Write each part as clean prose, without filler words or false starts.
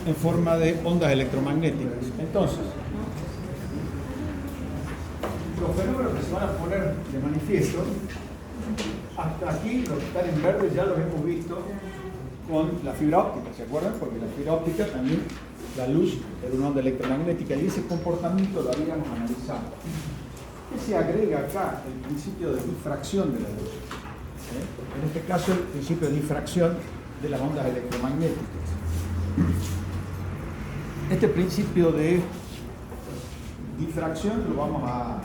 en forma de ondas electromagnéticas. Entonces, los fenómenos que se van a poner de manifiesto, hasta aquí, los que están en verde ya los hemos visto con la fibra óptica, ¿se acuerdan? Porque la fibra óptica también, la luz era una onda electromagnética y ese comportamiento lo habíamos analizado. ¿Qué se agrega acá? El principio de difracción de la luz. En este caso, el principio de difracción de las ondas electromagnéticas. Este principio de difracción lo vamos a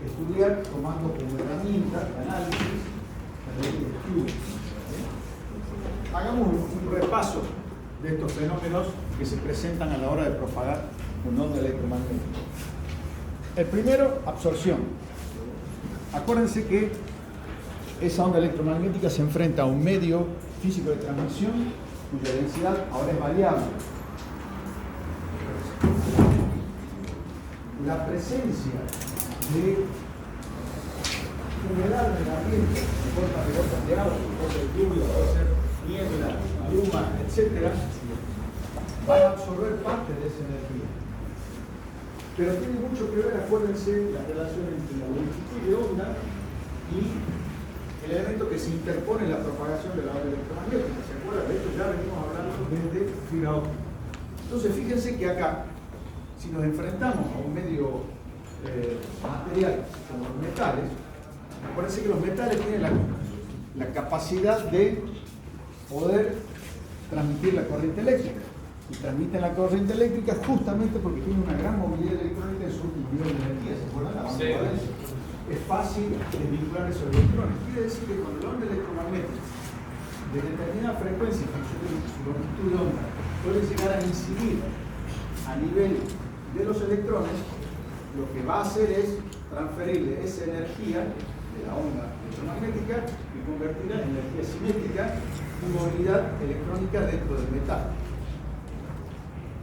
estudiar tomando como herramienta de análisis la ley de Hughes. Hagamos un repaso de estos fenómenos que se presentan a la hora de propagar una onda electromagnética. El primero, absorción. Acuérdense que esa onda electromagnética se enfrenta a un medio físico de transmisión cuya densidad ahora es variable. La presencia de humedad en el ambiente, en forma de gotas de agua, puede ser lluvia, puede ser niebla, bruma, etc., van a absorber parte de esa energía. Pero tiene mucho que ver, acuérdense, la relación entre la longitud de onda y el elemento que se interpone en la propagación de la onda electromagnética. ¿Se acuerdan? De esto ya venimos hablando desde fibra óptica. Entonces, fíjense que acá, si nos enfrentamos a un medio material como los metales, acuérdense que los metales tienen la capacidad de poder transmitir la corriente eléctrica. Y transmiten la corriente eléctrica justamente porque tienen una gran movilidad electrónica en su nivel de energía. ¿Se acuerdan? La banda es fácil desvincular esos electrones. Quiere decir que cuando la onda electromagnética de determinada frecuencia, en función de su longitud de onda, puede llegar a incidir a nivel de los electrones, lo que va a hacer es transferirle esa energía de la onda electromagnética y convertirla en energía cinética y movilidad electrónica dentro del metal.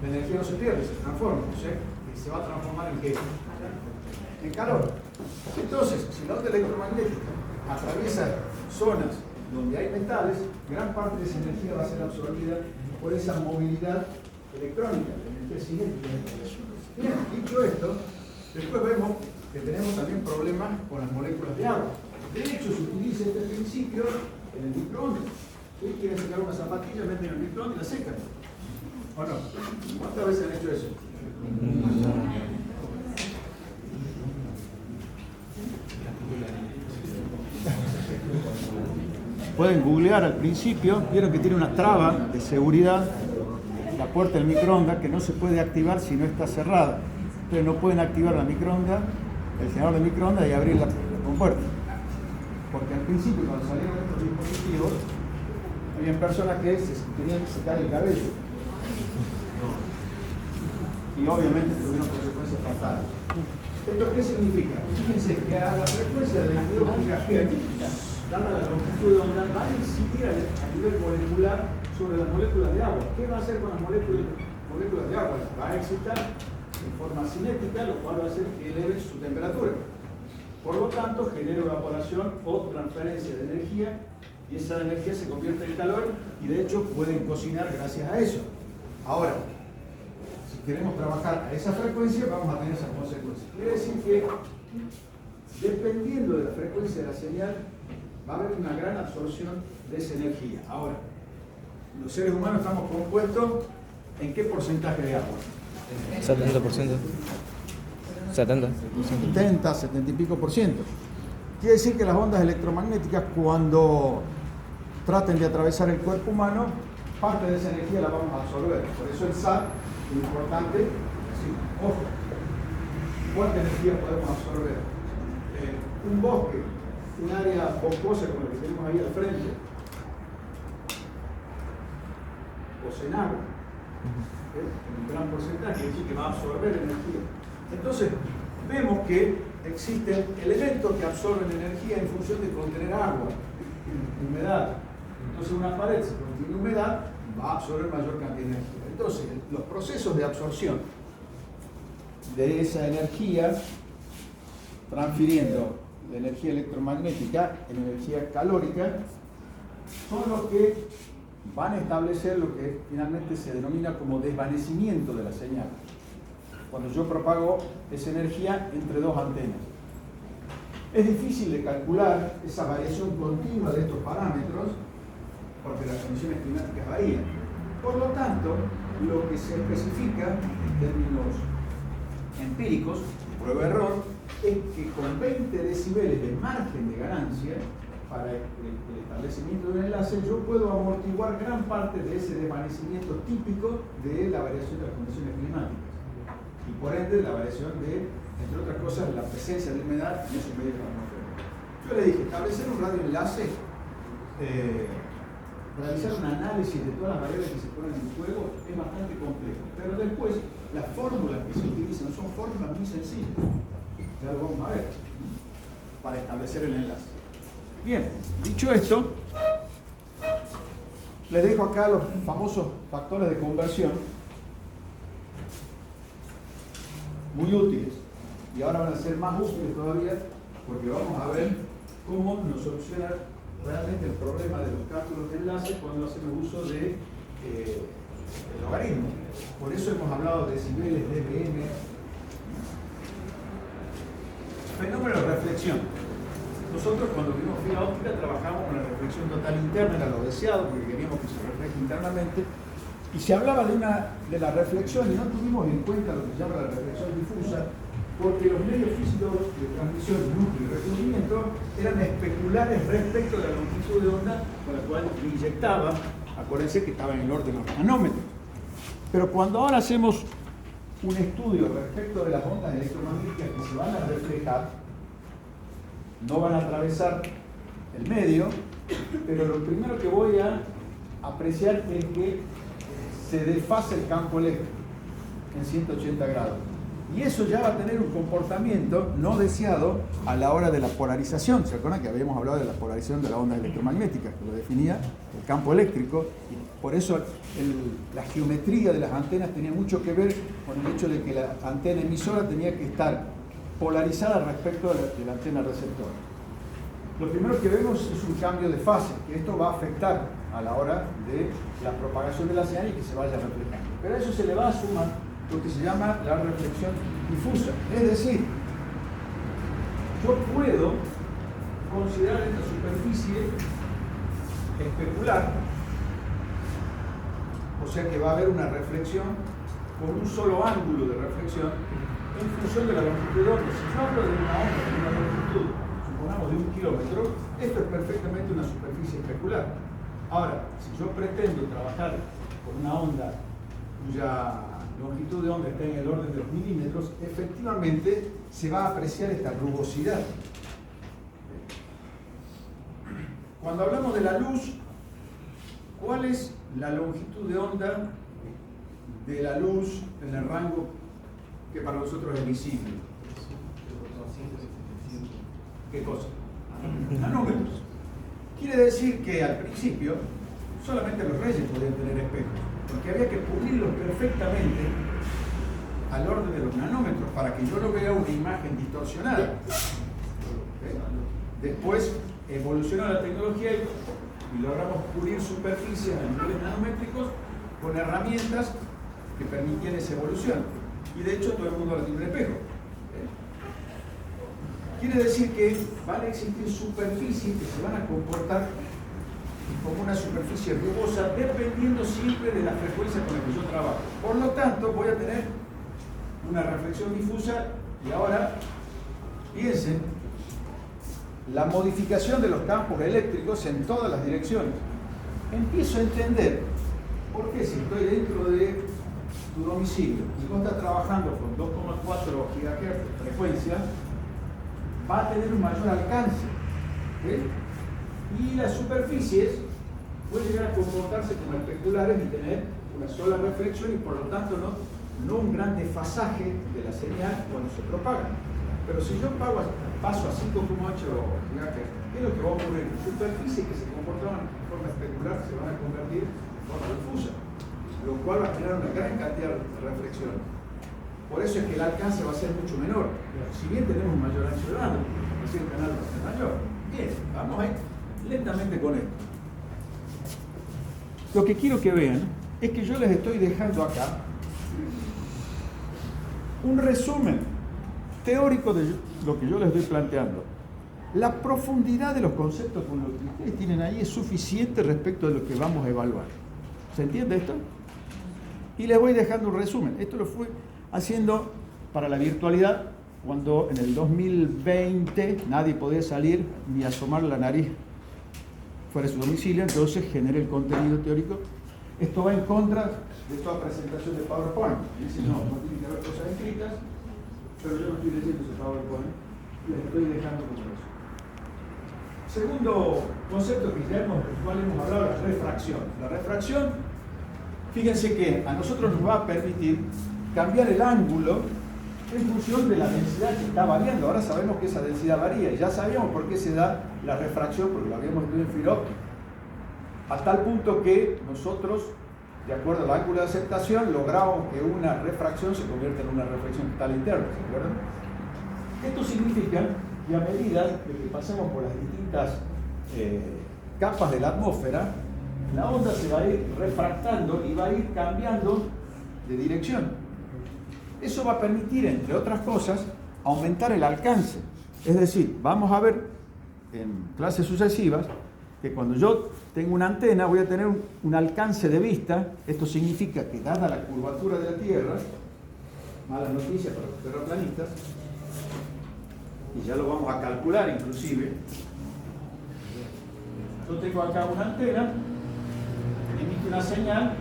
La energía no se pierde, se transforma, ¿no sé? ¿Y se va a transformar en qué? En calor. Entonces, si la onda electromagnética atraviesa zonas donde hay metales, gran parte de esa energía va a ser absorbida por esa movilidad electrónica, la energía cinética. Bien, dicho esto, después vemos que tenemos también problemas con las moléculas de agua. De hecho, se utiliza este principio en el microondas. ¿Sí? Quieren sacar una zapatilla, meten en el microondas y la secan. ¿O no? ¿Cuántas veces han hecho eso? Pueden googlear al principio, vieron que tiene una traba de seguridad, la puerta del microondas, que no se puede activar si no está cerrada. Entonces no pueden activar la microondas, el generador de microondas y abrir la compuerta. Porque al principio, cuando salieron estos dispositivos, había personas que se tenían que secar el cabello. Y obviamente tuvieron consecuencias fatales. ¿Esto qué significa? Fíjense que a la frecuencia de 22 GHz, dada la longitud de onda, va a incidir a nivel molecular sobre las moléculas de agua. ¿Qué va a hacer con las moléculas de agua? Va a excitar en forma cinética, lo cual va a hacer que eleve su temperatura. Por lo tanto, genera evaporación o transferencia de energía, y esa energía se convierte en calor, y de hecho pueden cocinar gracias a eso. Ahora, si queremos trabajar a esa frecuencia, vamos a tener esas consecuencias. Quiere decir que, dependiendo de la frecuencia de la señal, va a haber una gran absorción de esa energía. Ahora, los seres humanos estamos compuestos ¿en qué porcentaje de agua? 70%. 70. 70, 70 y pico por ciento. Quiere decir que las ondas electromagnéticas, cuando traten de atravesar el cuerpo humano, parte de esa energía la vamos a absorber. Por eso el SAT es importante decir, ojo, ¿cuánta energía podemos absorber? Un bosque, un área boscosa como la que tenemos ahí al frente, o cenagua, un gran porcentaje, es decir, que va a absorber energía. Entonces, vemos que existen elementos que absorben energía en función de contener agua, humedad. Entonces, una pared, si contiene humedad, va a absorber mayor cantidad de energía. Entonces, los procesos de absorción de esa energía, transfiriendo la energía electromagnética en energía calórica, son los que van a establecer lo que finalmente se denomina como desvanecimiento de la señal. Cuando yo propago esa energía entre dos antenas. Es difícil de calcular esa variación continua de estos parámetros porque las condiciones climáticas varían. Por lo tanto, lo que se especifica en términos empíricos, prueba-error, es que con 20 decibeles de margen de ganancia para el establecimiento de un enlace, yo puedo amortiguar gran parte de ese desvanecimiento típico de la variación de las condiciones climáticas. Y por ende, la variación de, entre otras cosas, la presencia de humedad en esos medios de la atmósfera. Yo le dije, establecer un radioenlace, realizar un análisis de todas las variables que se ponen en juego es bastante complejo. Pero después, las fórmulas que se utilizan son fórmulas muy sencillas. Ya lo vamos a ver, para establecer el enlace. Bien, dicho esto, les dejo acá los famosos factores de conversión, muy útiles, y ahora van a ser más útiles todavía, porque vamos a ver cómo nos soluciona realmente el problema de los cálculos de enlace cuando hacemos uso de logaritmos. Por eso hemos hablado de decibeles, dBm. Fenómeno de reflexión. Nosotros cuando vimos fibra óptica trabajamos con la reflexión total interna, era lo deseado porque queríamos que se refleje internamente, y se hablaba de la reflexión y no tuvimos en cuenta lo que se llama la reflexión difusa, porque los medios físicos de transmisión, núcleo y recubrimiento eran especulares respecto de la longitud de onda con la cual inyectaba. Acuérdense que estaba en el orden de los nanómetros. Pero cuando ahora hacemos un estudio respecto de las ondas electromagnéticas que se van a reflejar, no van a atravesar el medio, pero lo primero que voy a apreciar es que se desfasa el campo eléctrico en 180 grados. Y eso ya va a tener un comportamiento no deseado a la hora de la polarización. ¿Se acuerdan que habíamos hablado de la polarización de las ondas electromagnéticas, que lo definía el campo eléctrico? Y por eso la geometría de las antenas tenía mucho que ver con el hecho de que la antena emisora tenía que estar polarizada respecto de la antena receptora. Lo primero que vemos es un cambio de fase, que esto va a afectar a la hora de la propagación de la señal y que se vaya reflejando. Pero a eso se le va a sumar lo que se llama la reflexión difusa. Es decir, yo puedo considerar esta superficie especular, o sea que va a haber una reflexión con un solo ángulo de reflexión en función de la longitud de onda. Si yo hablo de una onda de una longitud, supongamos de 1 kilómetro, esto es perfectamente una superficie especular. Ahora, si yo pretendo trabajar con una onda cuya longitud de onda está en el orden de los milímetros, efectivamente se va a apreciar esta rugosidad. Cuando hablamos de la luz, ¿cuál es la longitud de onda de la luz en el rango que para nosotros es visible? ¿Qué cosa? Nanómetros. Quiere decir que al principio solamente los reyes podían tener espejos, porque había que pulirlos perfectamente al orden de los nanómetros para que yo no vea una imagen distorsionada. Después evolucionó la tecnología y logramos pulir superficies a niveles nanométricos con herramientas que permitían esa evolución. Y de hecho todo el mundo ahora tiene un espejo. Quiere decir que van a existir superficies que se van a comportar como una superficie rugosa dependiendo siempre de la frecuencia con la que yo trabajo. Por lo tanto, voy a tener una reflexión difusa y ahora piensen la modificación de los campos eléctricos en todas las direcciones. Empiezo a entender por qué si estoy dentro de tu domicilio y vos estás trabajando con 2,4 GHz de frecuencia, va a tener un mayor alcance. ¿Okay? Y las superficies pueden llegar a comportarse como especulares y tener una sola reflexión y por lo tanto no un gran desfasaje de la señal cuando se propaga. Pero si yo paso a 5,8 GHz, ¿qué es lo que va a ocurrir? Superficies que se comportaban de forma especular se van a convertir en forma difusa, lo cual va a generar una gran cantidad de reflexiones. Por eso es que el alcance va a ser mucho menor. Si bien tenemos un mayor ancho de banda, así el canal va a ser mayor. Bien, vamos a ir lentamente con esto. lo que quiero que vean es que yo les estoy dejando acá un resumen teórico de lo que yo les estoy planteando. La profundidad de los conceptos con los que ustedes tienen ahí es suficiente respecto de lo que vamos a evaluar. ¿Se entiende esto? Y les voy dejando un resumen. Esto lo fui haciendo para la virtualidad cuando en el 2020 nadie podía salir ni asomar la nariz fuera de su domicilio, entonces generé el contenido teórico. Esto va en contra de toda presentación de PowerPoint. Dicen, no tiene que haber cosas escritas, pero yo no estoy leyendo ese PowerPoint, les estoy dejando como eso. Segundo concepto del cual hemos hablado, la refracción. La refracción, fíjense que a nosotros nos va a permitir cambiar el ángulo en función de la densidad que está variando. Ahora sabemos que esa densidad varía y ya sabíamos por qué se da la refracción, porque lo habíamos estudiado en fibra óptica. A tal punto que nosotros, de acuerdo al ángulo de aceptación, logramos que una refracción se convierta en una reflexión total interna, ¿se acuerdan? Esto significa que a medida de que pasemos por las distintas capas de la atmósfera, la onda se va a ir refractando y va a ir cambiando de dirección. Eso va a permitir, entre otras cosas, aumentar el alcance. Es decir, vamos a ver en clases sucesivas que cuando yo tengo una antena voy a tener un alcance de vista. Esto significa que, dada la curvatura de la Tierra, malas noticias para los terraplanistas, y ya lo vamos a calcular inclusive, yo tengo acá una antena, emite una señal,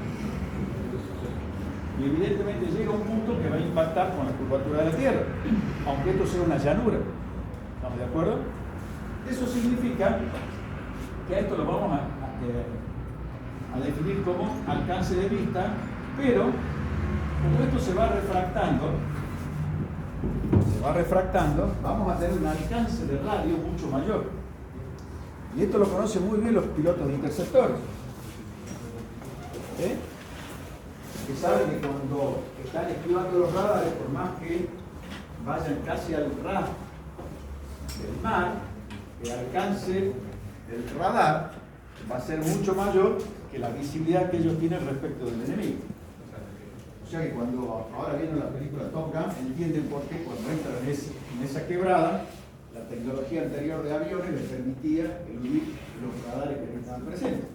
y evidentemente llega a un punto que va a impactar con la curvatura de la Tierra, aunque esto sea una llanura. ¿Estamos de acuerdo? Eso significa que esto lo vamos a definir como alcance de vista, pero como esto se va refractando, vamos a tener un alcance de radio mucho mayor. Y esto lo conocen muy bien los pilotos de interceptores. Que saben que cuando están esquivando los radares, por más que vayan casi al ras del mar, el alcance del radar va a ser mucho mayor que la visibilidad que ellos tienen respecto del enemigo. O sea que cuando ahora vieron la película Top Gun, entienden por qué cuando entran en esa quebrada, la tecnología anterior de aviones les permitía eludir los radares que no estaban presentes.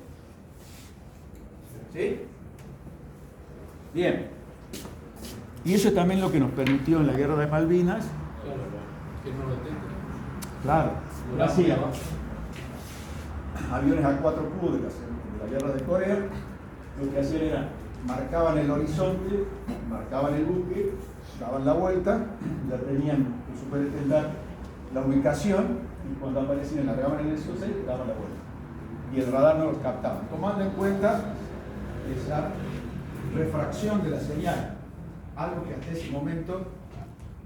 ¿Sí? Bien. Y eso es también lo que nos permitió en la guerra de Malvinas. Claro, lo hacían. Aviones A4Q de la guerra de Corea, lo que hacían era marcaban el horizonte, marcaban el buque, daban la vuelta, ya tenían en su pretendar la ubicación, y cuando aparecían, largaban en el SOC, daban la vuelta. Y el radar no los captaba. Tomando en cuenta esa refracción de la señal, algo que hasta ese momento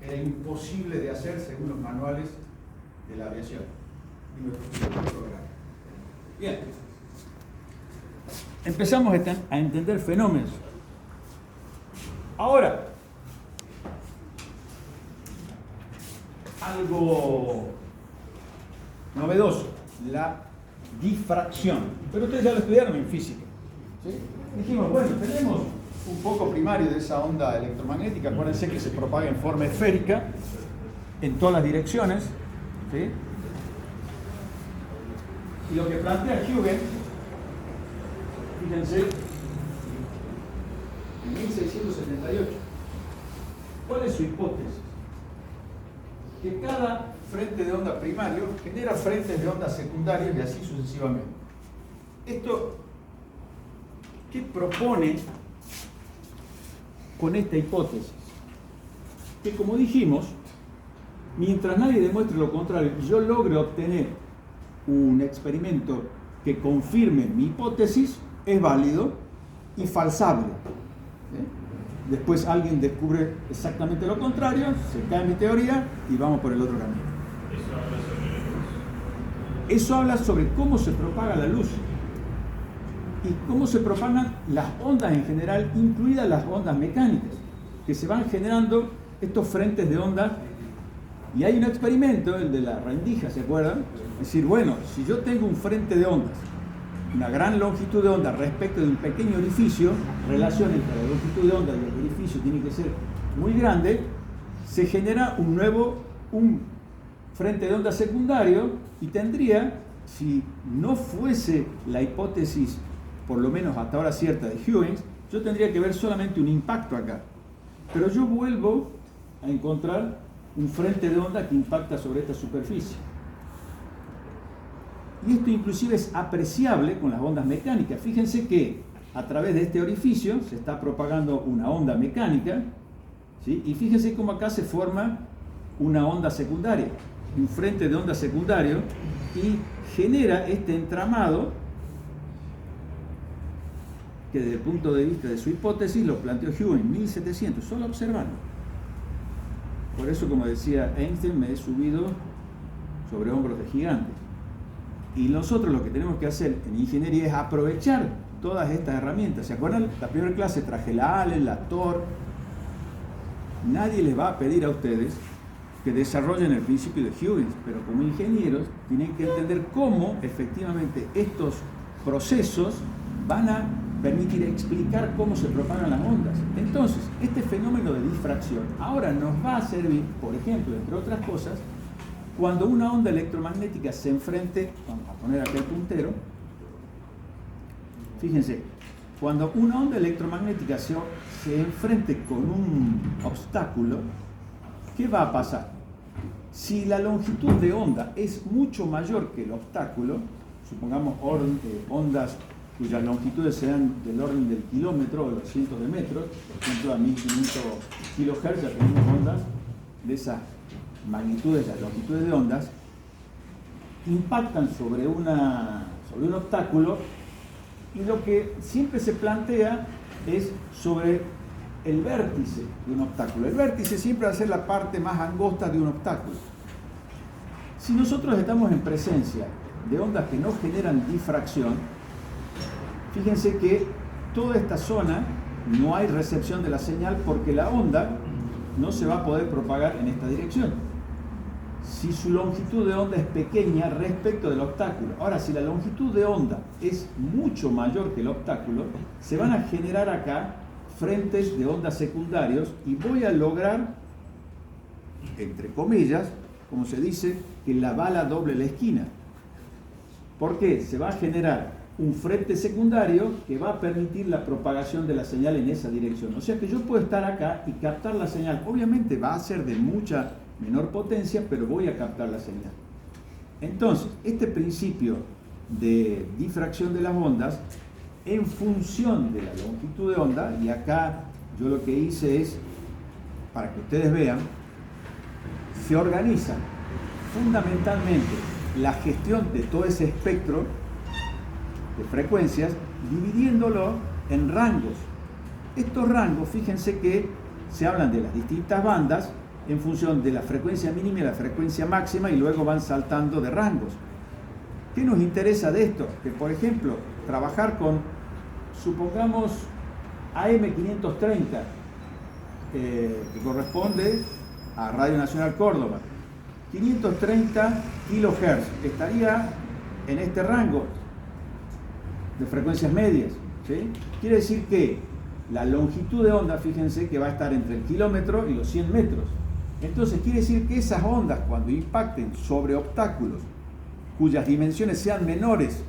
era imposible de hacer según los manuales de la aviación y nuestro programa. Bien, empezamos a entender fenómenos. Ahora, algo novedoso, la difracción. Pero ustedes ya lo estudiaron en física, ¿sí? Dijimos, bueno, tenemos un poco primario de esa onda electromagnética. Acuérdense que se propaga en forma esférica en todas las direcciones, ¿sí? Y lo que plantea Huygens, fíjense, en 1678, ¿cuál es su hipótesis? Que cada frente de onda primario genera frentes de onda secundarios y así sucesivamente. Esto, ¿qué propone con esta hipótesis? Que, como dijimos, mientras nadie demuestre lo contrario y yo logre obtener un experimento que confirme mi hipótesis, es válido y falsable. Después alguien descubre exactamente lo contrario, se cae mi teoría y vamos por el otro camino. Eso habla sobre cómo se propaga la luz y cómo se propagan las ondas en general, incluidas las ondas mecánicas, que se van generando estos frentes de onda. Y hay un experimento, el de la rendija, ¿se acuerdan? Es decir, bueno, si yo tengo un frente de ondas una gran longitud de onda respecto de un pequeño orificio, relación entre la longitud de onda y el orificio tiene que ser muy grande, se genera un frente de onda secundario y tendría, si no fuese la hipótesis, por lo menos hasta ahora cierta, de Huygens, yo tendría que ver solamente un impacto acá. Pero yo vuelvo a encontrar un frente de onda que impacta sobre esta superficie. Y esto inclusive es apreciable con las ondas mecánicas. Fíjense que a través de este orificio se está propagando una onda mecánica, ¿sí? Y fíjense cómo acá se forma una onda secundaria, un frente de onda secundario, y genera este entramado que desde el punto de vista de su hipótesis lo planteó Huygens en 1700, solo observando. Por eso, como decía Einstein, me he subido sobre hombros de gigantes. Y nosotros lo que tenemos que hacer en ingeniería es aprovechar todas estas herramientas. ¿Se acuerdan? La primera clase traje la Allen, la Thor. Nadie les va a pedir a ustedes que desarrollen el principio de Huygens, pero como ingenieros tienen que entender cómo efectivamente estos procesos van a permitir explicar cómo se propagan las ondas. Entonces, este fenómeno de difracción ahora nos va a servir, por ejemplo, entre otras cosas, cuando una onda electromagnética se enfrente, vamos a poner aquí el puntero, fíjense, cuando una onda electromagnética se enfrente con un obstáculo, ¿qué va a pasar? Si la longitud de onda es mucho mayor que el obstáculo, supongamos ondas cuyas longitudes sean del orden del kilómetro o de los cientos de metros, por ejemplo a 1500 kHz ya tenemos ondas de esas magnitudes, las longitudes de ondas, impactan sobre un obstáculo, y lo que siempre se plantea es sobre el vértice de un obstáculo. El vértice siempre va a ser la parte más angosta de un obstáculo. Si nosotros estamos en presencia de ondas que no generan difracción, fíjense que toda esta zona no hay recepción de la señal porque la onda no se va a poder propagar en esta dirección. Si su longitud de onda es pequeña respecto del obstáculo. Ahora, si la longitud de onda es mucho mayor que el obstáculo, se van a generar acá frentes de ondas secundarios y voy a lograr, entre comillas, como se dice, que la bala doble la esquina. ¿Por qué? Se va a generar un frente secundario que va a permitir la propagación de la señal en esa dirección. O sea que yo puedo estar acá y captar la señal. Obviamente va a ser de mucha menor potencia, pero voy a captar la señal. Entonces, este principio de difracción de las ondas, en función de la longitud de onda, y acá yo lo que hice es, para que ustedes vean, se organiza fundamentalmente la gestión de todo ese espectro de frecuencias, dividiéndolo en rangos. Estos rangos, fíjense que se hablan de las distintas bandas en función de la frecuencia mínima y la frecuencia máxima, y luego van saltando de rangos. ¿Qué nos interesa de esto? Que, por ejemplo, trabajar con, supongamos, AM530, que corresponde a Radio Nacional Córdoba. 530 kHz, estaría en este rango de frecuencias medias, ¿sí? Quiere decir que la longitud de onda, fíjense que va a estar entre el kilómetro y los 100 metros. Entonces quiere decir que esas ondas, cuando impacten sobre obstáculos cuyas dimensiones sean menores,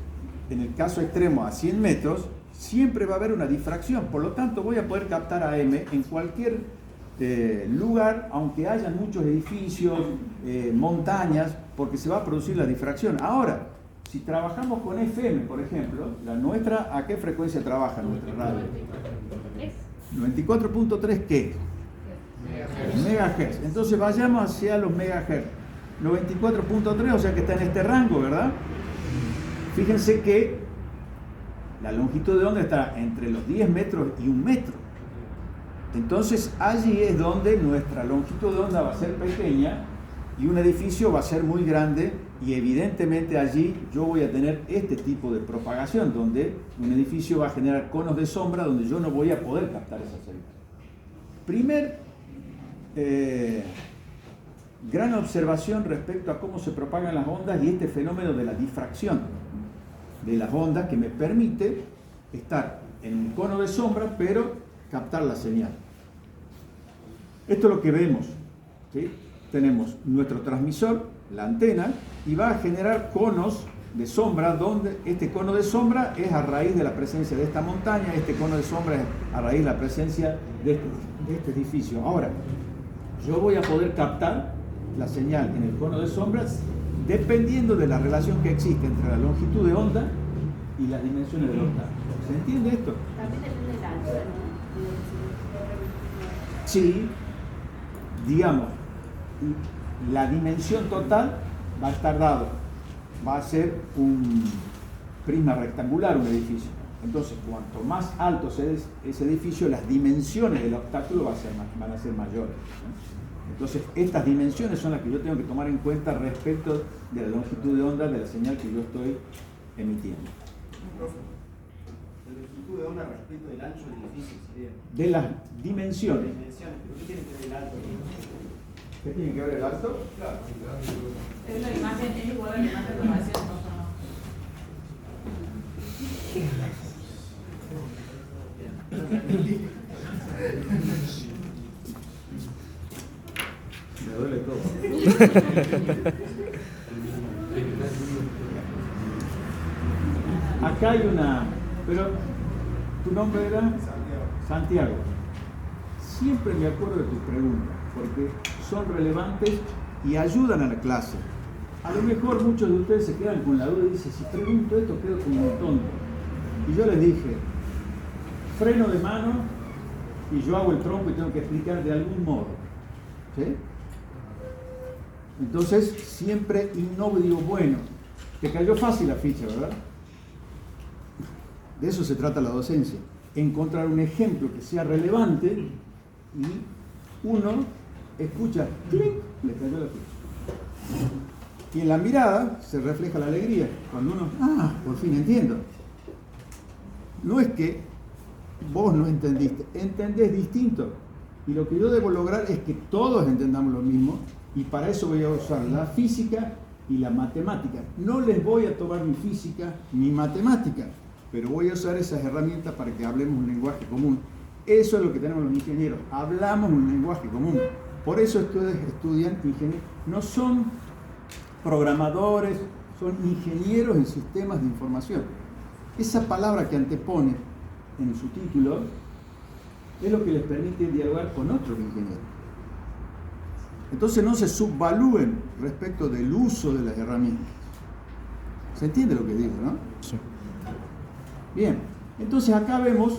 en el caso extremo a 100 metros, siempre va a haber una difracción. Por lo tanto, voy a poder captar AM en cualquier lugar, aunque haya muchos edificios, montañas, porque se va a producir la difracción. Ahora, si trabajamos con FM, por ejemplo, la nuestra, ¿a qué frecuencia trabaja nuestra radio? 94.3, ¿qué? Megahertz. Entonces vayamos hacia los megahertz. 94.3, o sea que está en este rango, ¿verdad? Fíjense que la longitud de onda está entre los 10 metros y 1 metro. Entonces allí es donde nuestra longitud de onda va a ser pequeña y un edificio va a ser muy grande, y evidentemente allí yo voy a tener este tipo de propagación, donde un edificio va a generar conos de sombra donde yo no voy a poder captar esa señal. Primer gran observación respecto a cómo se propagan las ondas y este fenómeno de la difracción. de las ondas que me permite estar en un cono de sombra, pero captar la señal. Esto es lo que vemos, ¿sí? Tenemos nuestro transmisor, la antena, y va a generar conos de sombra, donde este cono de sombra es a raíz de la presencia de esta montaña, este cono de sombra es a raíz de la presencia de este edificio. Ahora, yo voy a poder captar la señal en el cono de sombras dependiendo de la relación que existe entre la longitud de onda y las dimensiones del octavo. ¿Se entiende esto? También depende de la altura, ¿no? Sí, digamos, la dimensión total va a estar dado, va a ser un prisma rectangular, un edificio. Entonces, cuanto más alto sea ese edificio, las dimensiones del obstáculo van a ser mayores, ¿no? Entonces, estas dimensiones son las que yo tengo que tomar en cuenta respecto de la longitud de onda de la señal que yo estoy emitiendo. La longitud de onda respecto del ancho del edificio sería. De las dimensiones. Dimensiones, pero ¿qué tiene que ver el alto? ¿Qué tiene que ver el alto? Claro. Es la imagen, es igual a la imagen que aparece en otro. Me duele todo. Acá hay una, pero tu nombre era Santiago. Siempre me acuerdo de tus preguntas, porque son relevantes y ayudan a la clase. A lo mejor muchos de ustedes se quedan con la duda y dicen, si pregunto esto quedo como un tonto. Y yo les dije, freno de mano y yo hago el tronco y tengo que explicar de algún modo. ¿Sí? Entonces siempre innovo y digo, bueno, te cayó fácil la ficha, ¿verdad? De eso se trata la docencia, encontrar un ejemplo que sea relevante y uno escucha, ¡clic!, le cayó la ficha. Y en la mirada se refleja la alegría, cuando uno, por fin entiendo. No es que vos no entendiste, entendés distinto. Y lo que yo debo lograr es que todos entendamos lo mismo, y para eso voy a usar la física y la matemática. No les voy a tomar ni física ni matemática, pero voy a usar esas herramientas para que hablemos un lenguaje común. Eso es lo que tenemos los ingenieros, hablamos un lenguaje común. Por eso ustedes estudian ingeniería, no son programadores, son ingenieros en sistemas de información. Esa palabra que antepone en su título es lo que les permite dialogar con otros ingenieros. Entonces no se subvalúen respecto del uso de las herramientas. ¿Se entiende lo que digo, no? Sí. Bien, entonces acá vemos,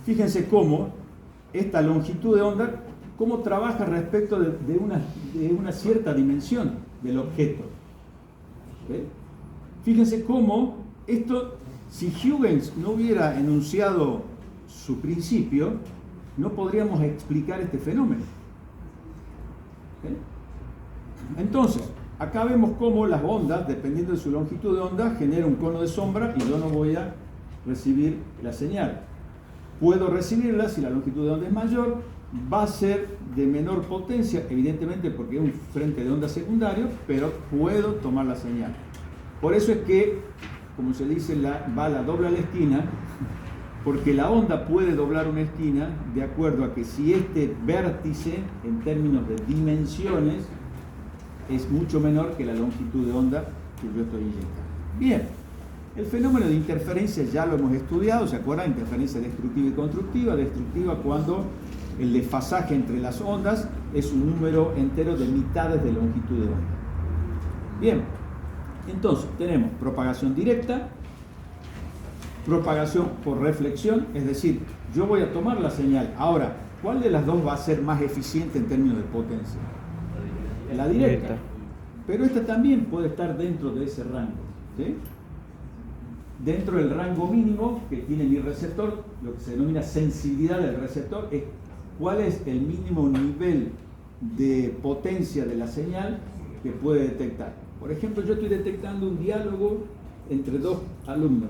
fíjense cómo esta longitud de onda, cómo trabaja respecto de una cierta dimensión del objeto. ¿Okay? Fíjense cómo esto, si Huygens no hubiera enunciado su principio, no podríamos explicar este fenómeno. ¿Okay? Entonces, acá vemos cómo las ondas, dependiendo de su longitud de onda, genera un cono de sombra y yo no voy a recibir la señal. Puedo recibirla si la longitud de onda es mayor, va a ser de menor potencia, evidentemente porque es un frente de onda secundario, pero puedo tomar la señal. Por eso es que, como se dice, la bala dobla la esquina, porque la onda puede doblar una esquina de acuerdo a que si este vértice, en términos de dimensiones, es mucho menor que la longitud de onda que yo estoy inyectando. Bien, el fenómeno de interferencia ya lo hemos estudiado, ¿se acuerdan? Interferencia destructiva y constructiva. Destructiva cuando el desfasaje entre las ondas es un número entero de mitades de longitud de onda. Bien, entonces tenemos propagación directa, propagación por reflexión, es decir, yo voy a tomar la señal. Ahora, ¿cuál de las dos va a ser más eficiente en términos de potencia? La directa. Pero esta también puede estar dentro de ese rango, ¿sí? Dentro del rango mínimo que tiene mi receptor, lo que se denomina sensibilidad del receptor, es cuál es el mínimo nivel de potencia de la señal que puede detectar. Por ejemplo, yo estoy detectando un diálogo entre dos alumnos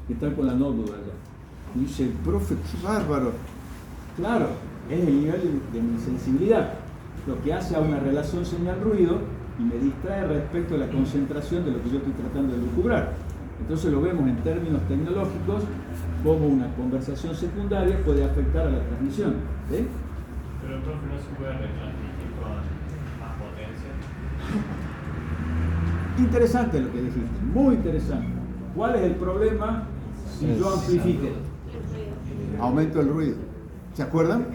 que están con la notebook allá. Y dice, el profe, qué bárbaro. Claro, es el nivel de mi sensibilidad, lo que hace a una relación señal-ruido y me distrae respecto a la concentración de lo que yo estoy tratando de lucubrar. Entonces lo vemos en términos tecnológicos cómo una conversación secundaria puede afectar a la transmisión. ¿Sí? Pero entonces no se puede retransmitir con más potencia. Interesante lo que dijiste, muy interesante. ¿Cuál es el problema si yo amplifico? Aumento el ruido. ¿Se acuerdan?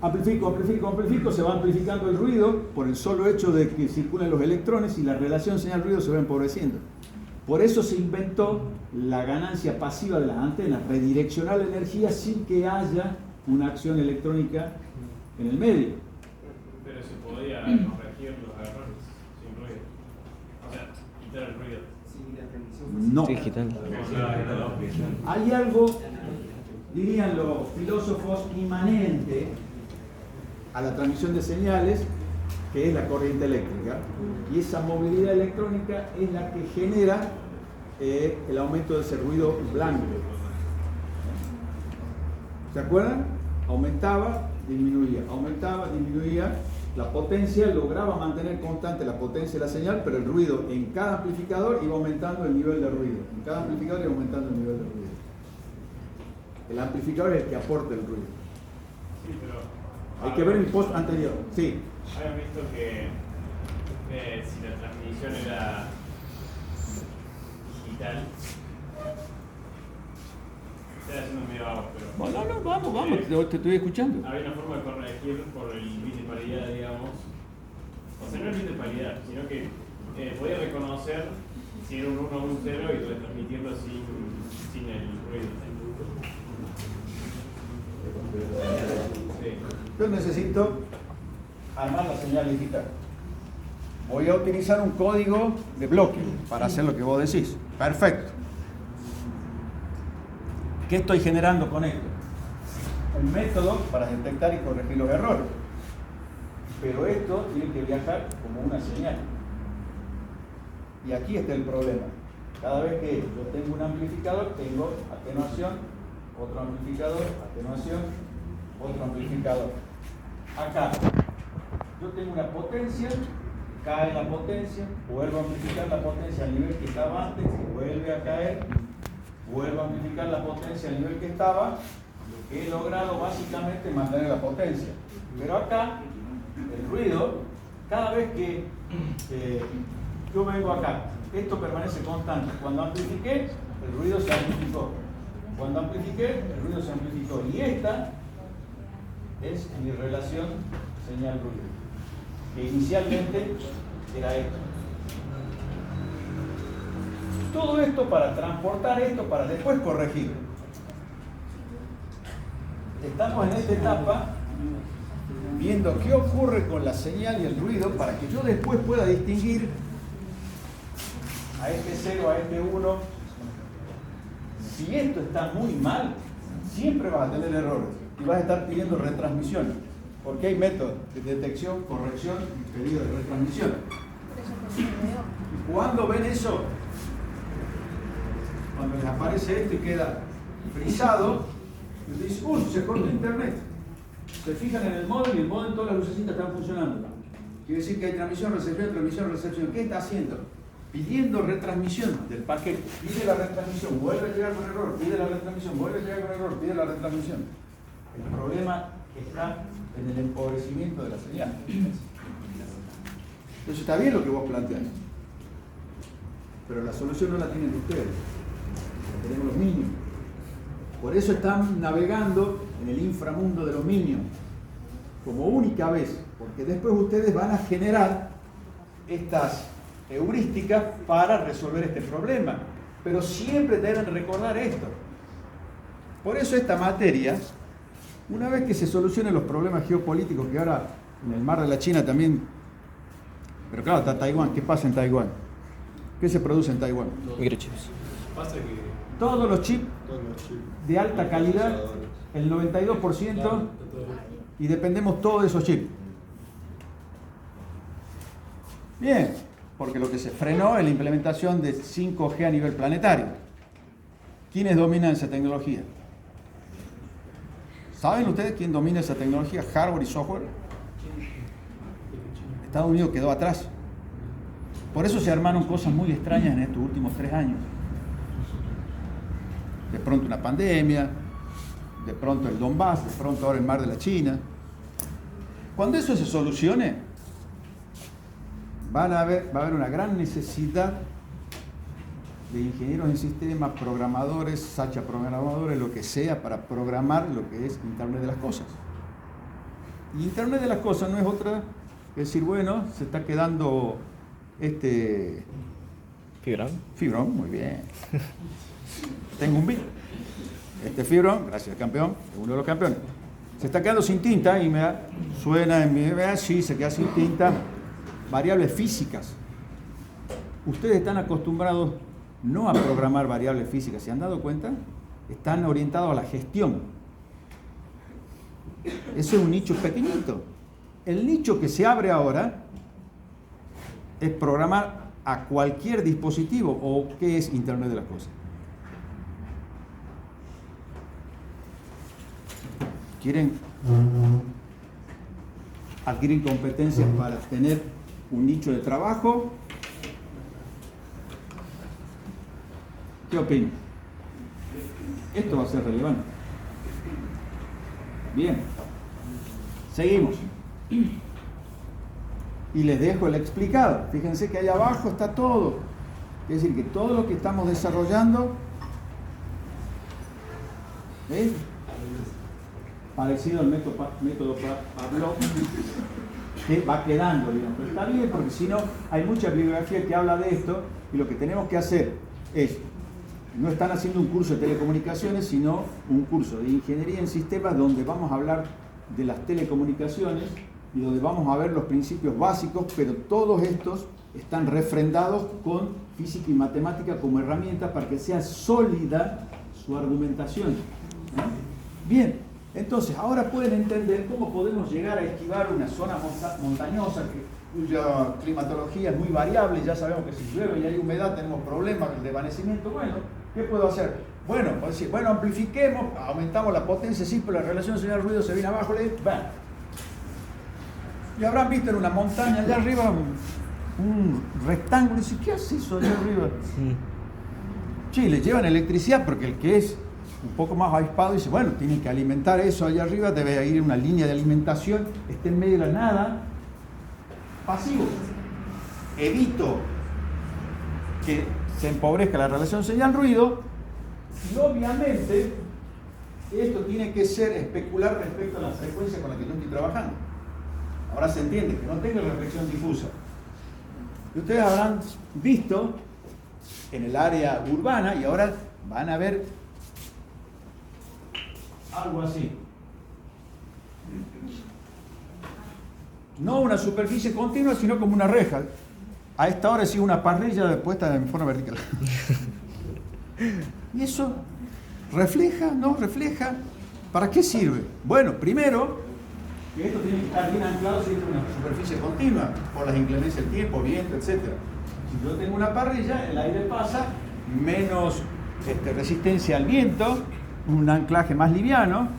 Amplifico, se va amplificando el ruido por el solo hecho de que circulan los electrones y la relación señal-ruido se va empobreciendo. Por eso se inventó la ganancia pasiva de las antenas, redireccionar la energía sin que haya una acción electrónica en el medio. Pero se podía corregir los errores sin ruido. O sea, quitar el ruido. Sí, la transmisión No. Digital. Hay algo, dirían los filósofos, inmanente a la transmisión de señales, que es la corriente eléctrica. Y esa movilidad electrónica es la que genera el aumento de ese ruido blanco. ¿Se acuerdan? Aumentaba, disminuía, aumentaba, disminuía. La potencia lograba mantener constante la potencia de la señal, pero el ruido en cada amplificador iba aumentando el nivel de ruido. En cada amplificador iba aumentando el nivel de ruido. El amplificador es el que aporta el ruido. Sí, pero. Hay que ver el post anterior. Sí. Habían visto que si la transmisión era digital. Estoy haciendo medio agua, pero. No, vamos, te estoy escuchando. Había una forma de corregir por el bit de paridad, digamos. O sea, no el bit de paridad, sino que podía reconocer si era un 1 o un 0 y podía transmitirlo sin el ruido. Sí. Yo necesito armar la señal digital. Voy a utilizar un código de bloque para hacer lo que vos decís. Perfecto. ¿Qué estoy generando con esto? Un método para detectar y corregir los errores. Pero esto tiene que viajar como una señal. Y aquí está el problema. Cada vez que yo tengo un amplificador, tengo atenuación, otro amplificador, atenuación, otro amplificador. Acá, yo tengo una potencia, cae la potencia, vuelvo a amplificar la potencia al nivel que estaba antes, vuelve a caer, vuelvo a amplificar la potencia al nivel que estaba, lo que he logrado básicamente es mantener la potencia. Pero acá, el ruido, cada vez que yo vengo acá, esto permanece constante. Cuando amplifiqué, el ruido se amplificó. Cuando amplifiqué, el ruido se amplificó. Y esta es mi relación señal-ruido, que inicialmente era esto. Todo esto para transportar esto, para después corregir. Estamos en esta etapa viendo qué ocurre con la señal y el ruido para que yo después pueda distinguir a este 0, a este 1. Si esto está muy mal, siempre vas a tener errores y vas a estar pidiendo retransmisión, porque hay métodos de detección, corrección y pedido de retransmisión. Y cuando ven eso, cuando les aparece esto y queda frisado, les dicen, uy, se cortó internet. Se fijan en el módem y el módem todas las lucecitas están funcionando. Quiere decir que hay transmisión, recepción. ¿Qué está haciendo? Pidiendo retransmisión del paquete. Pide la retransmisión, vuelve a llegar con error, pide la retransmisión, vuelve a llegar con error, pide la retransmisión. El problema está en el empobrecimiento de la señal. Entonces está bien lo que vos planteás, pero la solución no la tienen ustedes, la tenemos los niños. Por eso están navegando en el inframundo de los niños, como única vez, porque después ustedes van a generar estas heurísticas para resolver este problema, pero siempre deben recordar esto. Por eso esta materia, una vez que se solucionen los problemas geopolíticos que ahora en el mar de la China también, pero claro, está Taiwán. ¿Qué pasa en Taiwán? ¿Qué se produce en Taiwán? Microchips. Pasa que Todos los chips de alta calidad, el 92%, y dependemos todos de esos chips. Bien, porque lo que se frenó es la implementación de 5G a nivel planetario. ¿Quiénes dominan esa tecnología? ¿Saben ustedes quién domina esa tecnología, hardware y software? Estados Unidos quedó atrás. Por eso se armaron cosas muy extrañas en estos últimos 3 años. De pronto una pandemia, de pronto el Donbass, de pronto ahora el mar de la China. Cuando eso se solucione, va a haber una gran necesidad de ingenieros en sistemas, programadores, sacha programadores, lo que sea, para programar lo que es Internet de las Cosas. Y Internet de las Cosas no es otra que decir, bueno, se está quedando Fibrón, muy bien. Tengo un bit. Fibrón, gracias campeón, es uno de los campeones. Se está quedando sin tinta y suena en mi sí, se queda sin tinta. Variables físicas. Ustedes están acostumbrados no a programar variables físicas, ¿se han dado cuenta? Están orientados a la gestión. Ese es un nicho pequeñito. El nicho que se abre ahora es programar a cualquier dispositivo, o qué es Internet de las Cosas. ¿Quieren adquirir competencias para tener un nicho de trabajo? ¿Qué opinan? Esto va a ser relevante. Bien. Seguimos. Y les dejo el explicado. Fíjense que ahí abajo está todo. Es decir, que todo lo que estamos desarrollando es parecido al método Pavlov, que va quedando, digamos. Pero está bien, porque si no, hay mucha bibliografía que habla de esto, y lo que tenemos que hacer es, no están haciendo un curso de telecomunicaciones, sino un curso de ingeniería en sistemas, donde vamos a hablar de las telecomunicaciones y donde vamos a ver los principios básicos, pero todos estos están refrendados con física y matemática como herramientas para que sea sólida su argumentación. Bien, entonces ahora pueden entender cómo podemos llegar a esquivar una zona montañosa cuya climatología es muy variable. Ya sabemos que si llueve y hay humedad tenemos problemas de desvanecimiento. Bueno, ¿qué puedo hacer? Bueno, puedo decir, bueno, amplifiquemos, aumentamos la potencia, sí, pero la relación señal-ruido se viene abajo, y habrán visto en una montaña allá arriba un rectángulo y dicen, ¿qué hace eso allá arriba? Sí, le llevan electricidad, porque el que es un poco más avispado dice, bueno, tienen que alimentar eso allá arriba, debe ir una línea de alimentación, está en medio de la nada, pasivo. Evito que se empobrezca la relación señal-ruido, y obviamente esto tiene que ser especular respecto a la frecuencia con la que yo estoy trabajando. Ahora se entiende que no tengo reflexión difusa. Y ustedes habrán visto en el área urbana, y ahora van a ver algo así. No una superficie continua, sino como una reja. A esta hora sí una parrilla puesta en forma vertical. Y eso refleja, ¿no? Refleja. ¿Para qué sirve? Bueno, primero, que esto tiene que estar bien anclado si es una superficie continua, por las inclemencias del tiempo, viento, etc. Si yo tengo una parrilla, el aire pasa, menos resistencia al viento, un anclaje más liviano.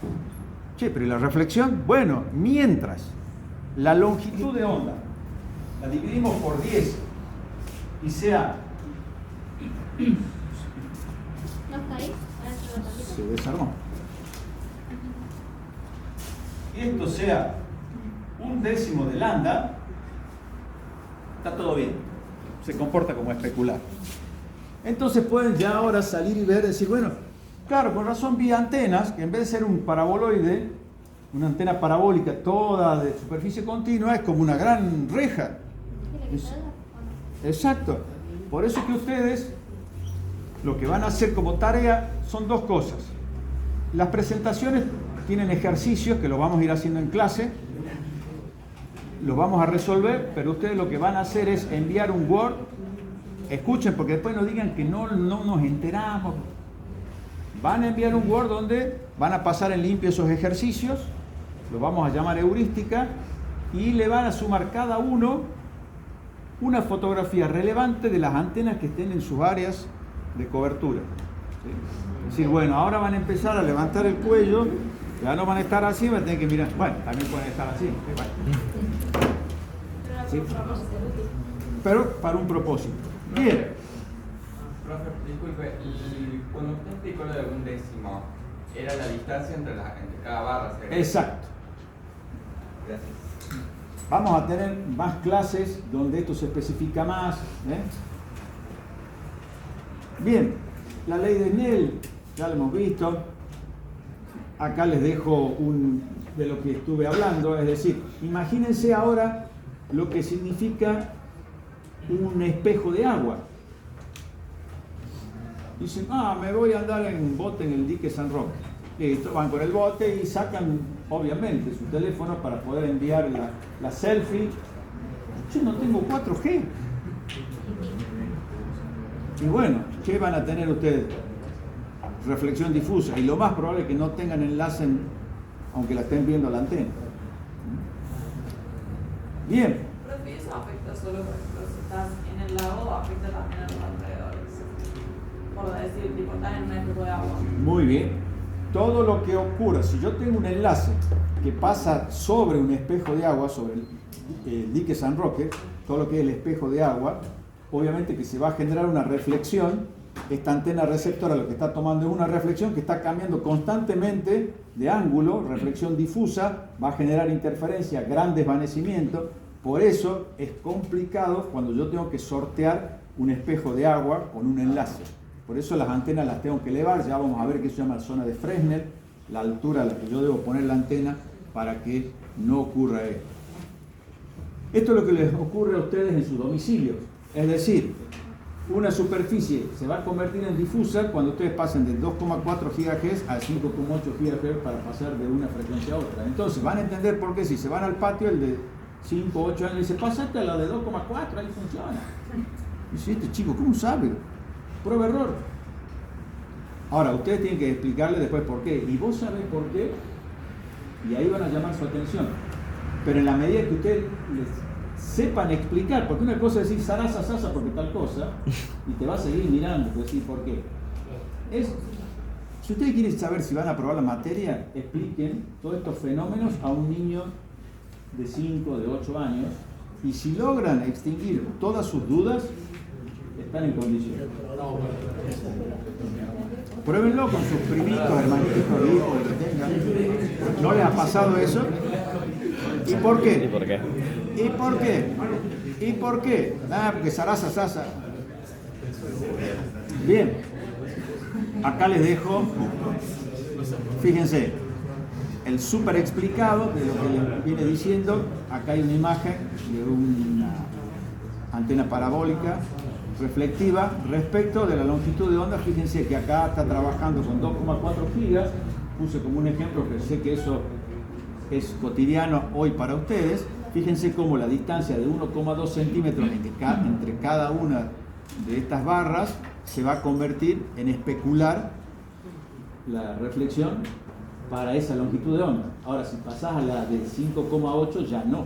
Che, pero ¿y la reflexión? Bueno, mientras la longitud de onda la dividimos por 10 y sea... ¿No está ahí? Se desarmó. Y esto sea 1/10 de lambda, está todo bien. Se comporta como especular. Entonces pueden ya ahora salir y ver, decir, bueno, claro, con razón vi antenas que en vez de ser un paraboloide, una antena parabólica toda de superficie continua, es como una gran reja. Exacto. Por eso que ustedes lo que van a hacer como tarea son dos cosas. Las presentaciones tienen ejercicios que los vamos a ir haciendo en clase, los vamos a resolver, pero ustedes lo que van a hacer es enviar un Word. Escuchen, porque después no digan que no nos enteramos. Van a enviar un Word donde van a pasar en limpio esos ejercicios, los vamos a llamar heurística, y le van a sumar cada uno una fotografía relevante de las antenas que estén en sus áreas de cobertura. ¿Sí? Es decir, bueno, ahora van a empezar a levantar el cuello, ya no van a estar así, van a tener que mirar. Bueno, también pueden estar así. ¿Sí? Pero para un propósito. Bien. Profe, disculpe, cuando usted explicó lo de un décimo, era la distancia entre cada barra, ¿cierto? Exacto. Gracias. Vamos a tener más clases donde esto se especifica más. Bien, la ley de Snell, ya lo hemos visto. Acá les dejo de lo que estuve hablando, es decir, imagínense ahora lo que significa un espejo de agua. Dicen, me voy a andar en bote en el dique San Roque. Listo, van con el bote y sacan, obviamente, su teléfono para poder enviar la selfie. Yo no tengo 4G. Y bueno, ¿qué van a tener ustedes? Reflexión difusa. Y lo más probable es que no tengan enlace, aunque la estén viendo la antena. Bien. Pero si eso afecta solo, por ejemplo, si estás en el lago, afecta también a los alrededores. Por decir, tipo, estás en un espejo de agua. Muy bien. Todo lo que ocurra, si yo tengo un enlace que pasa sobre un espejo de agua, sobre el dique San Roque, todo lo que es el espejo de agua, obviamente que se va a generar una reflexión. Esta antena receptora lo que está tomando es una reflexión que está cambiando constantemente de ángulo, reflexión difusa, va a generar interferencia, gran desvanecimiento. Por eso es complicado cuando yo tengo que sortear un espejo de agua con un enlace. Por eso las antenas las tengo que elevar. Ya vamos a ver qué se llama zona de Fresnel, la altura a la que yo debo poner la antena para que no ocurra esto. Esto es lo que les ocurre a ustedes en sus domicilios. Es decir, una superficie se va a convertir en difusa cuando ustedes pasen de 2,4 GHz a 5,8 GHz para pasar de una frecuencia a otra. Entonces van a entender por qué si se van al patio, el de 5 o 8 años dice, pásate a la de 2,4, ahí funciona. Y dice, este chico, ¿cómo sabe? Prueba error. Ahora, ustedes tienen que explicarle después por qué. Y vos sabés por qué, y ahí van a llamar su atención. Pero en la medida que ustedes les sepan explicar, porque una cosa es decir sarasa, sasa, porque tal cosa, y te va a seguir mirando, pues decir por qué. Si ustedes quieren saber si van a aprobar la materia, expliquen todos estos fenómenos a un niño de 5, de 8 años, y si logran extinguir todas sus dudas, están en condiciones. Pruébenlo con sus primitos, hermanitos, hijos, que tengan. ¿No les ha pasado eso? ¿Y por qué? ¿Y por qué? ¿Y por qué? ¿Y por qué? Porque sarasa, sasa. Bien. Acá les dejo, fíjense, el súper explicado de lo que les viene diciendo. Acá hay una imagen de una antena parabólica reflectiva respecto de la longitud de onda. Fíjense que acá está trabajando con 2,4 gigas. Puse como un ejemplo, que sé que eso es cotidiano hoy para ustedes. Fíjense cómo la distancia de 1,2 centímetros entre cada una de estas barras se va a convertir en especular la reflexión para esa longitud de onda. Ahora, si pasás a la de 5,8 ya no.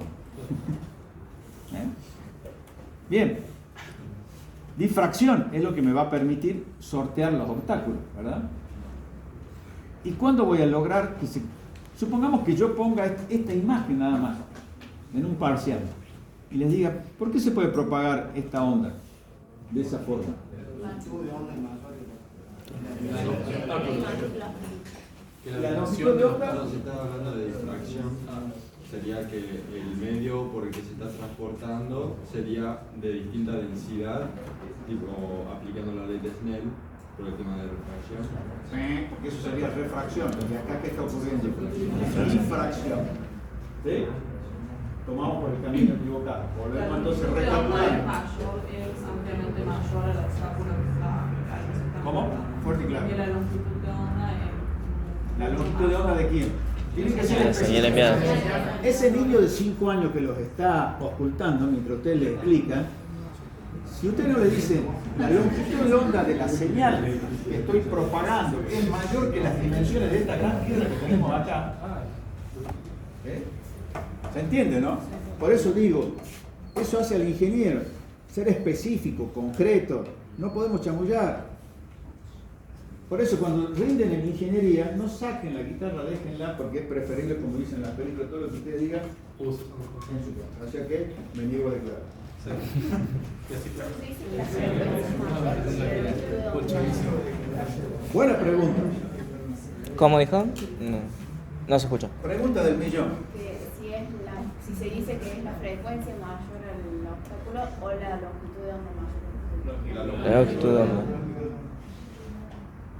Bien. Difracción es lo que me va a permitir sortear los obstáculos, ¿verdad? ¿Y cuándo voy a lograr que se... Supongamos que yo ponga esta imagen nada más en un parcial y les diga, ¿por qué se puede propagar esta onda de esa forma? La longitud de onda, cuando se está hablando de difracción, sería que el medio por el que se está transportando sería de distinta densidad, tipo aplicando la ley de Snell por el tema de refracción. Porque eso sería refracción. ¿Y acá qué está ocurriendo? Difracción. ¿Sí? Tomamos por el camino equivocado. Volvemos entonces a recalcular. Es ampliamente mayor al obstáculo que está. ¿Cómo? Fuerte y claro. Y la longitud de onda es... ¿La longitud de onda de quién? Tiene que ser Señal enviada. ese niño de 5 años que los está ocultando mientras usted le explica. Si usted no le dice la longitud de onda de la señal que estoy propagando es mayor que las dimensiones de esta gran piedra que tenemos acá, ¿se entiende, no? Por eso digo, eso hace al ingeniero, ser específico, concreto, no podemos chamullar. Por eso cuando rinden en ingeniería, no saquen la guitarra, déjenla, porque es preferible, como dicen en las películas, todo lo que usted diga en su casa. O sea que me niego a declarar. Buena pregunta. ¿Cómo dijo? No, no se escucha. Pregunta del millón. Si se dice que es la frecuencia mayor al obstáculo o la longitud de onda mayor. La longitud de onda.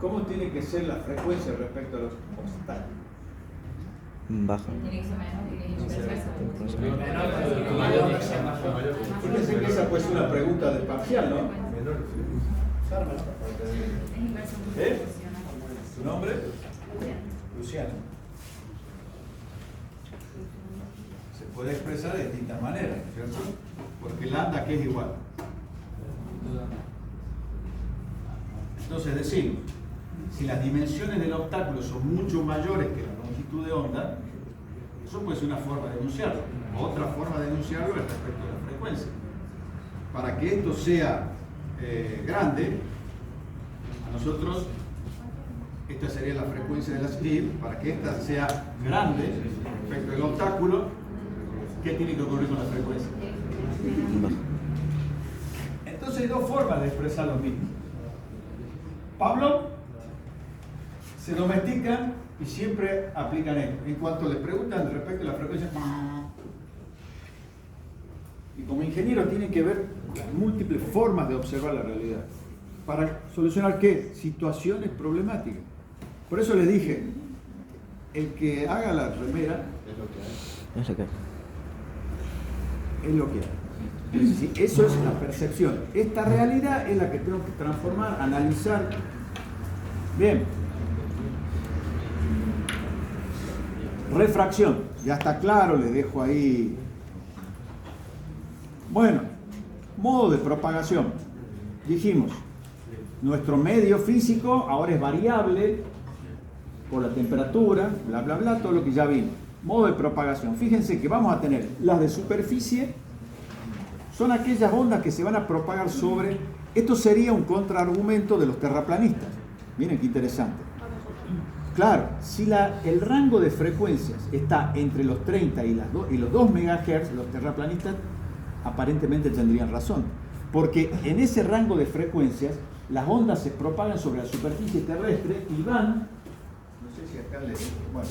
¿Cómo tiene que ser la frecuencia respecto a los obstáculos? Baja. Tiene que ser menor. Fíjense que esa puede ser una pregunta de parcial, ¿no? ¿Eh? ¿Tu nombre? Luciano. Se puede expresar de distintas maneras, ¿cierto? Porque lambda que es igual. Entonces decimos, si las dimensiones del obstáculo son mucho mayores que la longitud de onda, eso puede ser una forma de enunciarlo. Otra forma de enunciarlo es respecto a la frecuencia. Para que esto sea grande, a nosotros, esta sería la frecuencia de la SPID, para que esta sea grande respecto al obstáculo, ¿qué tiene que ocurrir con la frecuencia? Entonces hay dos formas de expresar lo mismo. Pablo se domestican y siempre aplican esto. En cuanto les preguntan respecto a la frecuencia, y como ingeniero tienen que ver múltiples formas de observar la realidad para solucionar ¿qué? Situaciones problemáticas. Por eso les dije, el que haga la remera Es lo que hay. es lo que hay. Es decir, eso es la percepción. Esta realidad es la que tengo que transformar, analizar. Bien. Refracción. Ya está claro, les dejo ahí. Bueno, modo de propagación. Dijimos, nuestro medio físico ahora es variable por la temperatura, bla, bla, bla, todo lo que ya vimos. Modo de propagación. Fíjense que vamos a tener las de superficie, son aquellas ondas que se van a propagar sobre... Esto sería un contraargumento de los terraplanistas. Miren qué interesante. Claro, si el rango de frecuencias está entre los 30 y los 2 MHz, los terraplanistas aparentemente tendrían razón. Porque en ese rango de frecuencias, las ondas se propagan sobre la superficie terrestre y van... No sé si acá les... Bueno.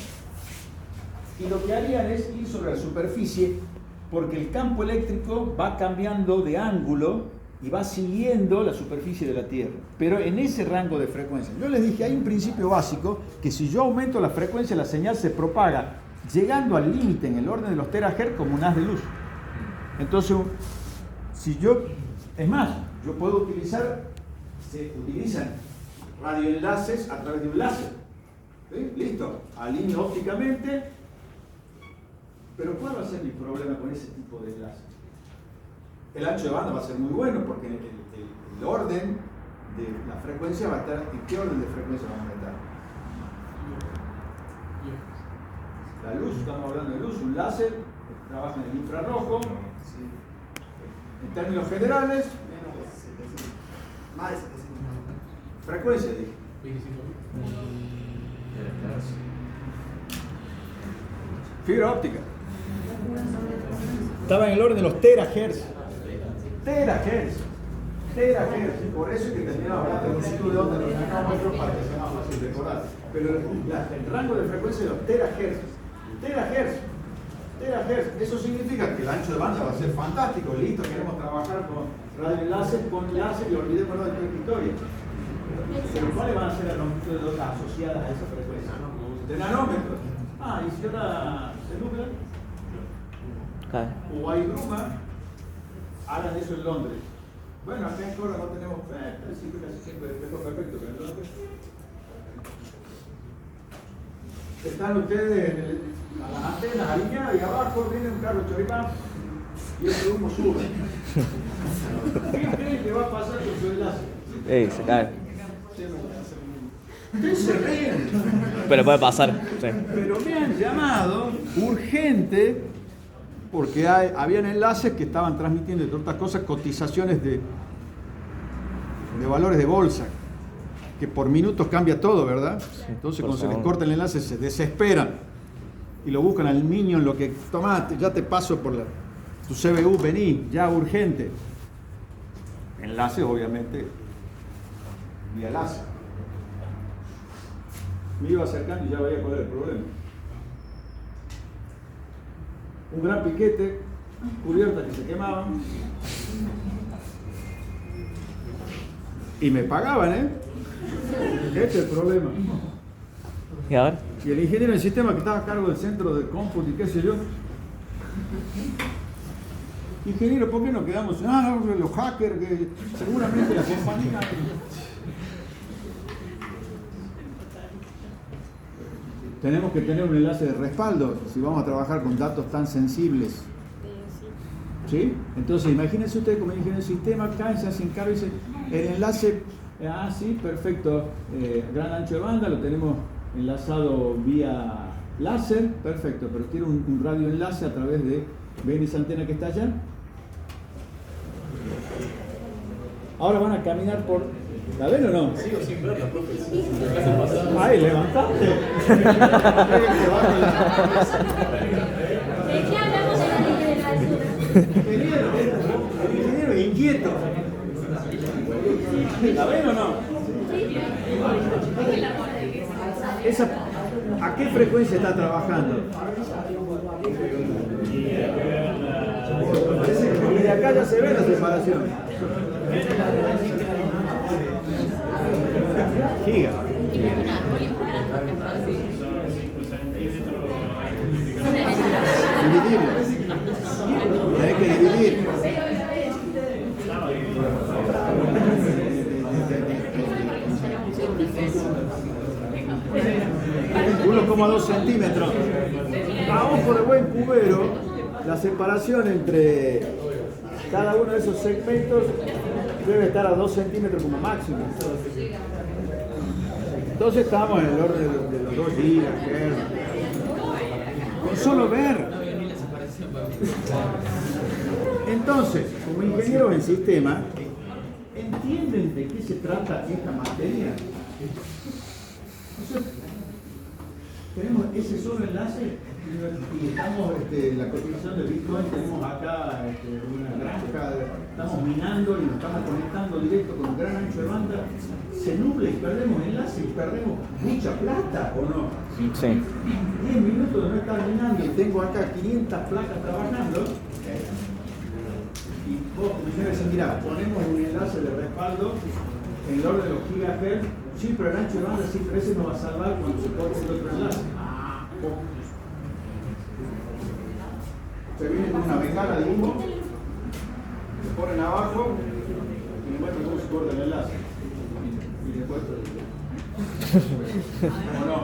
Y lo que harían es ir sobre la superficie porque el campo eléctrico va cambiando de ángulo y va siguiendo la superficie de la Tierra. Pero en ese rango de frecuencia. Yo les dije, hay un principio básico que si yo aumento la frecuencia, la señal se propaga llegando al límite en el orden de los terahertz como un haz de luz. Entonces, si yo... Es más, yo puedo utilizar... Se utilizan radioenlaces a través de un láser. ¿Sí? Listo. Alineo ópticamente. Pero ¿cuál va a ser mi problema con ese tipo de enlace? El ancho de banda va a ser muy bueno porque el orden de la frecuencia va a estar... ¿En qué orden de frecuencia va a aumentar? La luz, estamos hablando de luz, un láser, trabaja en el infrarrojo. En términos generales, Más de 700. frecuencia, dije. Fibra óptica. Estaba en el orden de los terahertz. Terahertz. Por eso es que terminaba hablando de longitud de onda en los nanómetros para que sea más fácil recordar. Pero el rango de frecuencia de los terahertz. Eso significa que el ancho de banda va a ser fantástico. Listo, queremos trabajar con radioenlaces, con láser y olvidémonos de toda esta historia. Pero ¿cuáles van a ser las longitudes de onda asociadas a esa frecuencia? De nanómetros. Y si ahora se nubla Cae. o hay bruma, hagan eso en Londres. Bueno, acá en Córdoba no tenemos casi siempre espejo perfecto, pero en Londres están ustedes a las antenas alineadas y abajo viene un carro choripán y ese humo sube. ¿Qué creen que va a pasar con su enlace? Se cae. Ustedes se ríen. Pero puede pasar. Sí. Pero me han llamado urgente porque habían enlaces que estaban transmitiendo, entre otras cosas, cotizaciones de valores de bolsa, que por minutos cambia todo, ¿verdad? Entonces cuando se les corta el enlace se desesperan y lo buscan al niño en lo que, tomá, ya te paso por la... tu CBU, vení, ya urgente. Enlace, obviamente, vía láser. Me iba acercando y ya veía cuál era el problema. Un gran piquete, cubiertas que se quemaban. Y me pagaban, ¿eh? Este es el problema. ¿Y ahora? Y el ingeniero del sistema que estaba a cargo del centro de cómputo y qué sé yo. Ingeniero, ¿por qué no quedamos? No, los hackers, que seguramente la compañía... Tenemos que tener un enlace de respaldo si vamos a trabajar con datos tan sensibles. ¿Sí? Entonces, imagínense ustedes como ingeniero del sistema, caen, se hacen cargo y dicen, el enlace, sí, perfecto, gran ancho de banda, lo tenemos enlazado vía láser, perfecto, pero quiero un radioenlace a través de, ¿ven esa antena que está allá? Ahora van a caminar por... ¿La ven o no? Sigo sin verla, profe. ¡Ay, levantate! ¿De qué hablamos de la línea de la altura? El ingeniero es inquieto. ¿La ven o no? ¿A qué frecuencia está trabajando? Y de acá ya se ve la separación. Giga. Dividirlo. Tenés que dividir. 1,2 centímetros. A ojo de buen cubero, la separación entre cada uno de esos segmentos debe estar a 2 centímetros como máximo. Entonces estamos en el orden de los 2 gigahertz. Con solo ver. Entonces, como ingenieros en sistema, ¿entienden de qué se trata esta materia? Entonces, tenemos ese solo enlace y estamos en la cotización de Bitcoin, tenemos acá una granja, estamos minando y nos estamos conectando directo con un gran ancho de banda, se nubla y perdemos enlace y perdemos mucha plata, ¿o no? Sí. 10 minutos de no estar minando y tengo acá 500 placas trabajando. Y vos, como ingeniero, decís, mira, ponemos un enlace de respaldo en el orden de los gigahertz. Sí, pero el ancho de banda sí, pero ese nos va a salvar cuando se corte el otro enlace. Se viene con una bengala de humo, se ponen abajo y le muestran cómo se corta el enlace. Y después... ¿O no?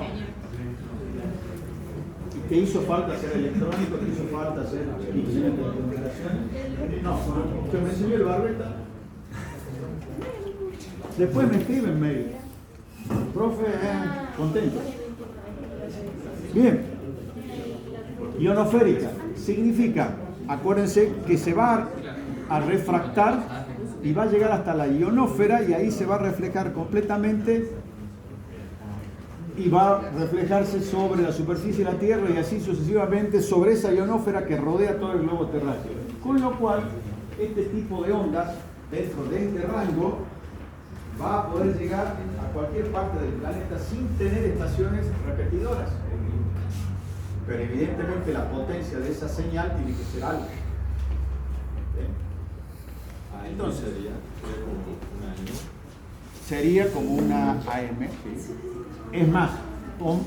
¿Qué hizo falta hacer electrónico? ¿Qué hizo falta hacer ingeniería de comunicación? No, que me enseñó el Barbeta. Después me escriben mail. Profe, contento. Bien. Ionosférica significa, acuérdense que se va a refractar y va a llegar hasta la ionosfera y ahí se va a reflejar completamente y va a reflejarse sobre la superficie de la Tierra y así sucesivamente sobre esa ionosfera que rodea todo el globo terráqueo. Con lo cual, este tipo de ondas, dentro de este rango, va a poder llegar a cualquier parte del planeta sin tener estaciones repetidoras. Pero evidentemente la potencia de esa señal tiene que ser alta. Entonces, sería como una AM, ¿sí? Es más, con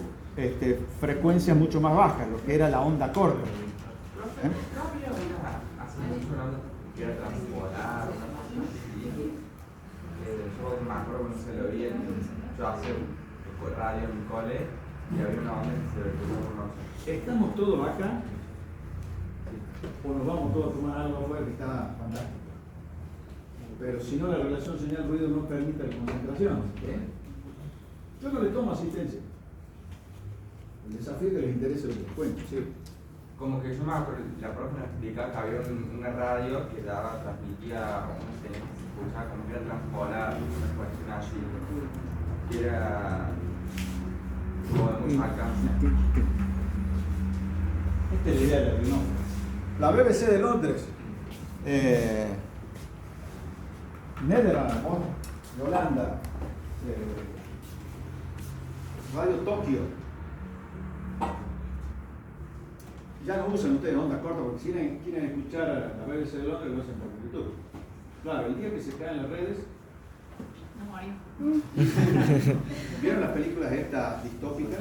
frecuencias mucho más bajas, lo que era la onda corta. Hace mucho una onda que era transpolar, yo me acuerdo cuando se lo vi, yo hacía radio en mi cole y había una onda que se ve como ¿Estamos todos acá? ¿O nos vamos todos a tomar algo afuera que está fantástico? Pero si no, la relación señal-ruido no permite la concentración. Yo no le tomo asistencia. El desafío que les interese lo que les cuento, ¿sí? Como que yo me acuerdo, la profe me explicaba que había una radio que transmitía una señal que se escuchaba como que era transpolar, una cuestión así, que era como de mucho alcance. Esta es la idea de la ionosfera. la BBC de Londres, Nederland, de Holanda, Radio Tokio. Ya no usan ustedes onda corta porque si quieren escuchar a la BBC de Londres lo hacen por YouTube. Claro, el día que se caen las redes. No hay. ¿Vieron las películas estas distópicas?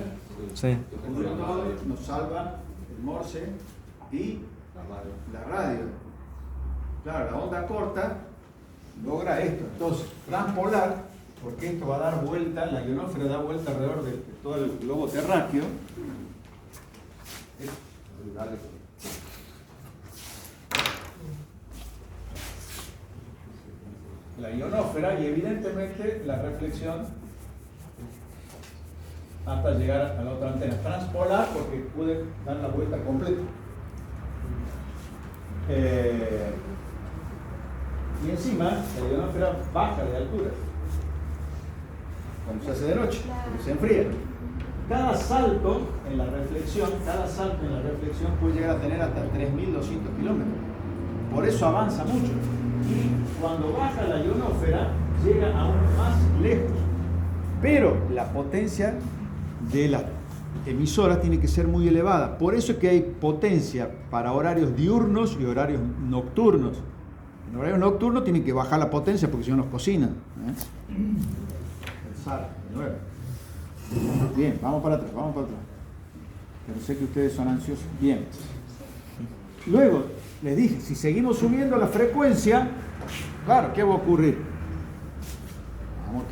Sí. El computador nos salva el morse y la radio. Claro, la onda corta logra esto. Entonces, transpolar, porque esto va a dar vuelta, la ionosfera da vuelta alrededor de todo el globo terráqueo. La ionosfera y evidentemente la reflexión hasta llegar a la otra antena. Transpolar porque puede dar la vuelta completa. Y encima la ionosfera baja de altura cuando se hace de noche, porque se enfría. Cada salto en la reflexión puede llegar a tener hasta 3.200 kilómetros. Por eso avanza mucho. Y cuando baja la ionosfera, llega aún más lejos. Pero la potencia de la emisora tiene que ser muy elevada. Por eso es que hay potencia para horarios diurnos y horarios nocturnos. En horario nocturno tienen que bajar la potencia porque si no nos cocinan. El SAR, de nuevo. Bien, vamos para atrás. Pero sé que ustedes son ansiosos. Bien. Luego, les dije, si seguimos subiendo la frecuencia, claro, ¿qué va a ocurrir? Vamos.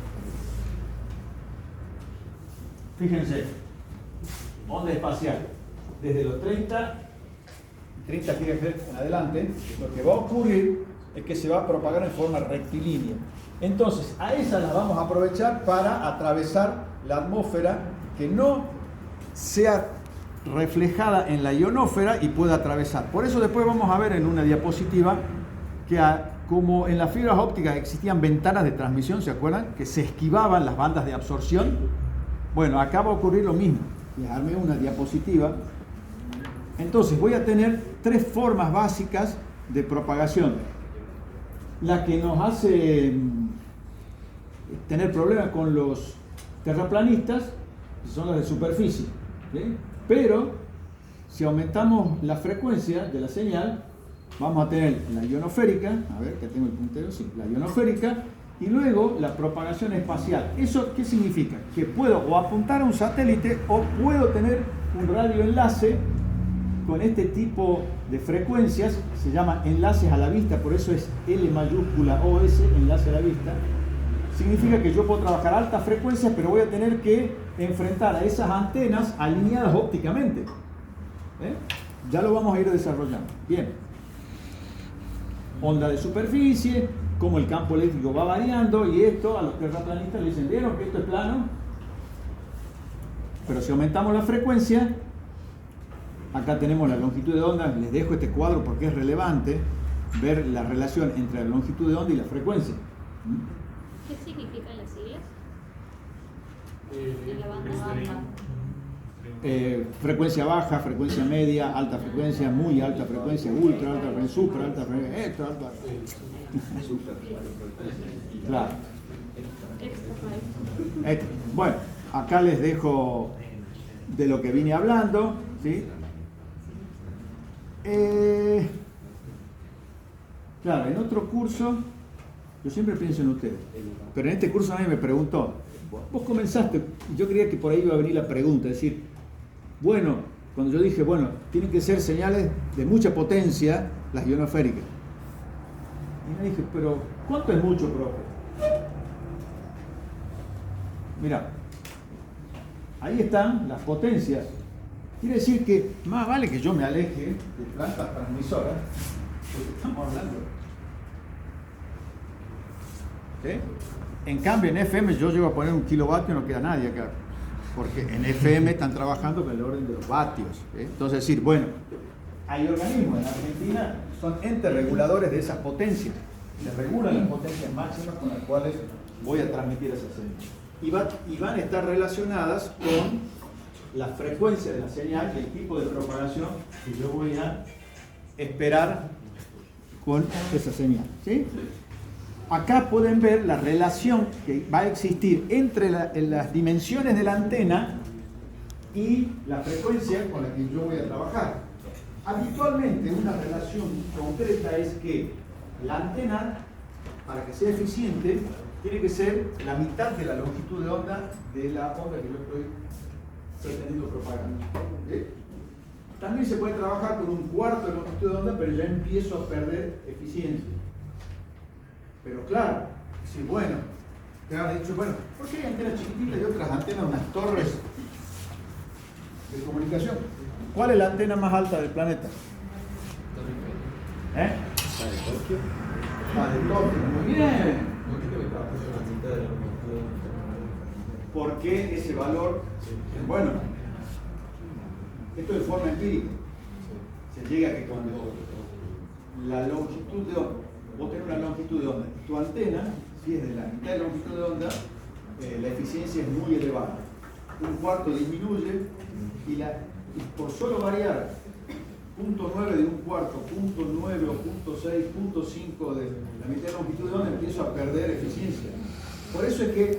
Fíjense, onda espacial. Desde los 30 GHz en adelante, lo que va a ocurrir es que se va a propagar en forma rectilínea. Entonces, a esa la vamos a aprovechar para atravesar la atmósfera que no sea reflejada en la ionosfera y pueda atravesar. Por eso después vamos a ver en una diapositiva que como en las fibras ópticas existían ventanas de transmisión, ¿se acuerdan? Que se esquivaban las bandas de absorción. Bueno, acá va a ocurrir lo mismo. Les armé una diapositiva. Entonces voy a tener tres formas básicas de propagación. La que nos hace tener problemas con los terraplanistas son las de superficie, ¿sí? Pero si aumentamos la frecuencia de la señal, vamos a tener la ionosférica, a ver que tengo el puntero, sí, la ionosférica, y luego la propagación espacial. ¿Eso qué significa? Que puedo o apuntar a un satélite o puedo tener un radioenlace con este tipo de frecuencias, se llama enlaces a la vista, por eso es L mayúscula OS, enlace a la vista. Significa que yo puedo trabajar a altas frecuencias, pero voy a tener que enfrentar a esas antenas alineadas ópticamente. Ya lo vamos a ir desarrollando. Bien. Onda de superficie, cómo el campo eléctrico va variando, y esto a los terraplanistas les dicen, ¿vieron que esto es plano? Pero si aumentamos la frecuencia, acá tenemos la longitud de onda, les dejo este cuadro porque es relevante ver la relación entre la longitud de onda y la frecuencia. ¿Qué significan las siglas? En la banda baja. Frecuencia baja, frecuencia media, alta frecuencia, muy alta frecuencia, ultra alta frecuencia, super alta frecuencia, extra alta frecuencia. Claro. Bueno, acá les dejo de lo que vine hablando, ¿sí? Claro, en otro curso, yo siempre pienso en ustedes, pero en este curso nadie me preguntó. Vos comenzaste, yo creía que por ahí iba a venir la pregunta, es decir, bueno, cuando yo dije, bueno, tienen que ser señales de mucha potencia las ionosféricas. Y me dije, pero ¿cuánto es mucho, profe? Mira, ahí están las potencias. Quiere decir que más vale que yo me aleje de plantas transmisoras, porque estamos hablando. ¿Sí? En cambio, en FM yo llego a poner 1 kilovatio y no queda nadie acá, porque en FM están trabajando con el orden de los vatios. ¿Sí? Entonces, decir, bueno, hay organismos en Argentina, son entes reguladores de esas potencias, se regulan las potencias máximas con las cuales voy a transmitir esas señales. Y van a estar relacionadas con la frecuencia de la señal y el tipo de propagación que yo voy a esperar con esa señal, ¿sí? Acá pueden ver la relación que va a existir entre las dimensiones de la antena y la frecuencia con la que yo voy a trabajar. Habitualmente una relación concreta es que la antena, para que sea eficiente, tiene que ser la mitad de la longitud de onda de la onda que yo estoy pretendiendo propagar. ¿Sí? También se puede trabajar con un cuarto de longitud de onda, pero ya empiezo a perder eficiencia. Pero claro, si bueno, te han dicho, bueno, ¿por qué hay antenas chiquititas y otras antenas, unas torres de comunicación? ¿Cuál es la antena más alta del planeta? ¿Eh? ¿La de Tokio? La de Tokio, muy bien. ¿Por qué ese valor? Bueno, esto de forma empírica. Se llega a que cuando la longitud de onda, vos tenés una longitud de onda, tu antena, si es de la mitad de longitud de onda, la eficiencia es muy elevada. Un cuarto disminuye y por solo variar 0.9 de un cuarto, 0.9 o 0.6, 0.5 de la mitad de longitud de onda, empiezo a perder eficiencia. Por eso es que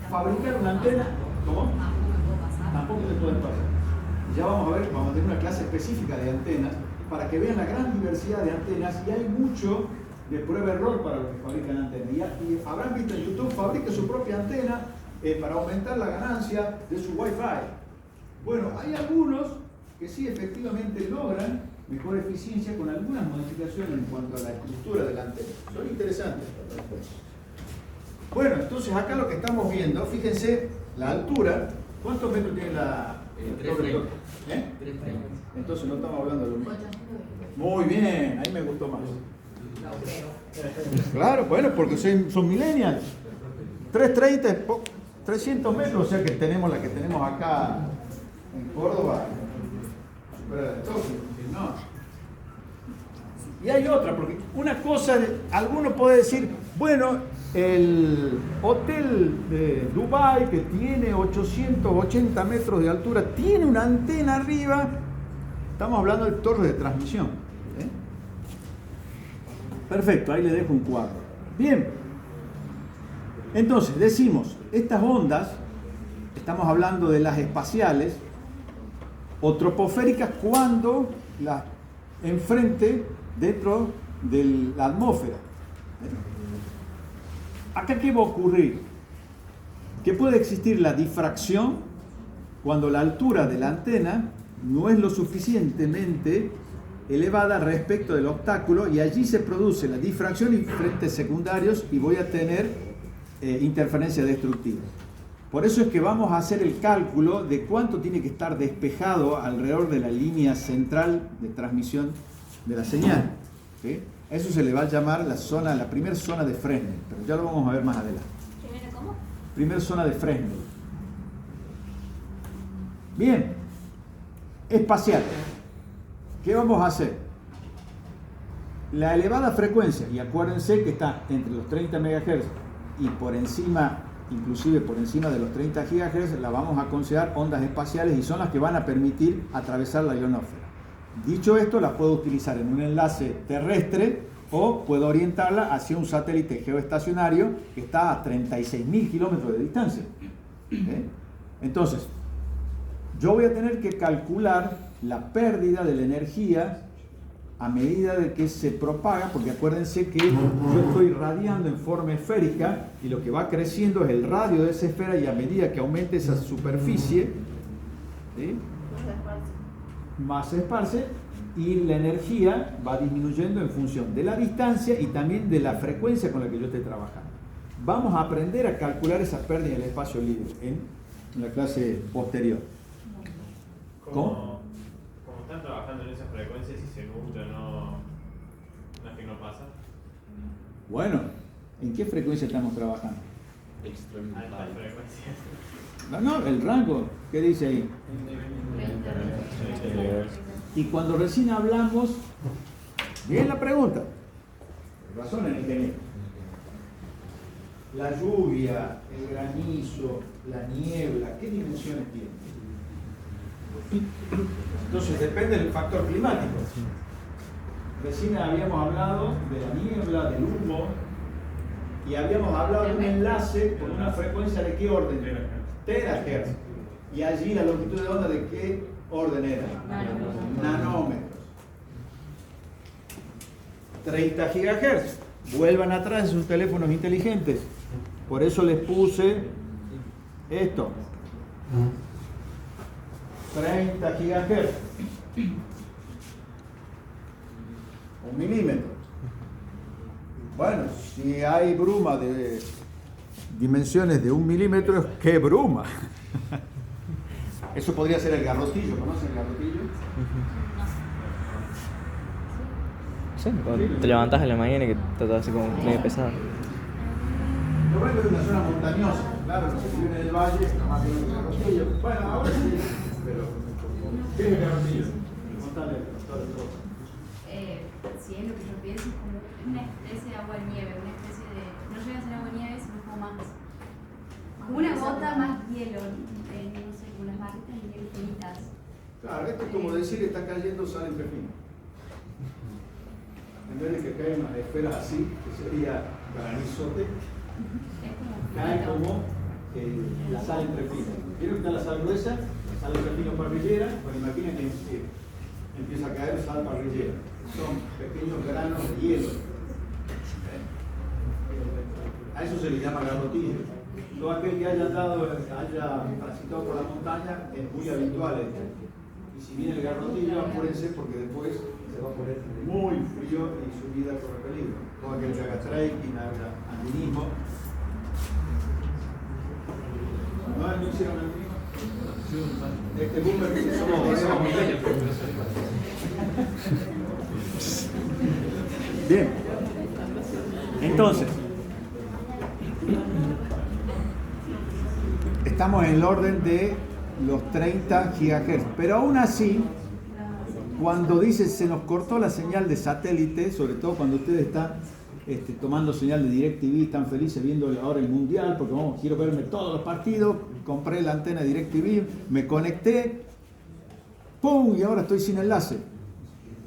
fabricar una antena, ¿cómo? Tampoco te pueden pasar. Ya vamos a ver, vamos a tener una clase específica de antenas para que vean la gran diversidad de antenas, y hay mucho de prueba-error para los que fabrican antenas. Y habrán visto en YouTube, fabrica su propia antena para aumentar la ganancia de su Wi-Fi. Bueno, hay algunos que sí efectivamente logran mejor eficiencia con algunas modificaciones en cuanto a la estructura de la antena. Son interesantes. Bueno, entonces acá lo que estamos viendo, fíjense la altura. ¿Cuántos metros tiene la torre? 3.30. Entonces no estamos hablando de lo mismo. Muy bien, ahí me gustó más. Claro, bueno, porque son millennials. 330, 300 metros, o sea que tenemos la que tenemos acá en Córdoba, fuera de Tokio, no. Y hay otra, porque una cosa, alguno puede decir, bueno, el hotel de Dubái, que tiene 880 metros de altura, tiene una antena arriba. Estamos hablando de torre de transmisión. Perfecto, ahí le dejo un cuadro. Bien. Entonces, decimos, estas ondas, estamos hablando de las espaciales o troposféricas cuando las enfrente dentro de la atmósfera. Acá, ¿qué va a ocurrir? Que puede existir la difracción cuando la altura de la antena no es lo suficientemente elevada respecto del obstáculo, y allí se produce la difracción y frentes secundarios y voy a tener interferencia destructiva. Por eso es que vamos a hacer el cálculo de cuánto tiene que estar despejado alrededor de la línea central de transmisión de la señal. ¿Sí? Eso se le va a llamar la primera zona de Fresnel, pero ya lo vamos a ver más adelante. ¿Primera cómo? Primera zona de Fresnel. Bien, espacial. ¿Qué vamos a hacer? La elevada frecuencia, y acuérdense que está entre los 30 MHz y por encima, inclusive por encima de los 30 GHz, la vamos a considerar ondas espaciales y son las que van a permitir atravesar la ionosfera. Dicho esto, la puedo utilizar en un enlace terrestre o puedo orientarla hacia un satélite geoestacionario que está a 36.000 kilómetros de distancia. Entonces, yo voy a tener que calcular la pérdida de la energía a medida de que se propaga, porque acuérdense que yo estoy radiando en forma esférica y lo que va creciendo es el radio de esa esfera, y a medida que aumente esa superficie, ¿sí?, más se esparce y la energía va disminuyendo en función de la distancia y también de la frecuencia con la que yo esté trabajando. Vamos a aprender a calcular esa pérdida en el espacio libre en la clase posterior. ¿Cómo? Como están trabajando en esas frecuencias y se nubla, ¿no es que no pasa? Bueno, ¿en qué frecuencia estamos trabajando? Altas frecuencias. No, el rango, ¿qué dice ahí? Y cuando recién hablamos, bien la pregunta, razón en el ingeniero. La lluvia, el granizo, la niebla, ¿qué dimensiones tiene? Entonces depende del factor climático. Recién habíamos hablado de la niebla, del humo, y habíamos hablado de un enlace con una frecuencia de qué orden? Terahertz. Y allí la longitud de onda de qué orden era? Nanómetros. 30 gigahertz. Vuelvan atrás de sus teléfonos inteligentes. Por eso les puse esto. 30 gigahertz. 1 milímetro. Bueno, si hay bruma de dimensiones de 1 milímetro, ¿qué bruma? Eso podría ser el garrotillo. ¿Conocen el garrotillo? Sí, cuando te levantas en la mañana y que te estás así como medio pesado. Lo bueno es una zona montañosa. Claro, no sé si viene del valle, nomás tiene el garrotillo. Bueno, ahora sí, pero ¿qué es el garrotillo? Contale, doctor. Si es lo que yo pienso, es como una especie de agua-nieve, una especie de... No llega a ser agua-nieve, sino como más... Como una gota más hielo, no sé, como unas barritas de hielo finitas. Claro, esto es como decir que está cayendo sal entre fino. En vez de que caigan unas esferas así, que sería granizote, cae como la sal entre fino. ¿Vieron que está la sal gruesa? La sal entre fino parrillera. Bueno, imaginen que empieza a caer sal parrillera. Son pequeños granos de hielo. A eso se le llama garrotillo. Todo aquel que haya transitado por la montaña es muy habitual esto. Y si viene el garrotillo, apúrense porque después se va a poner muy frío y su vida corre peligro. Todo aquel que haga trekking, haga andinismo. ¿No hicieron andinismo? Este boomer que somos montañas. Bien. Entonces, estamos en el orden de los 30 GHz, pero aún así, cuando dice se nos cortó la señal de satélite, sobre todo cuando ustedes están tomando señal de DirecTV, están felices viendo ahora el mundial, porque quiero verme todos los partidos, compré la antena de DirecTV, me conecté, ¡pum! Y ahora estoy sin enlace.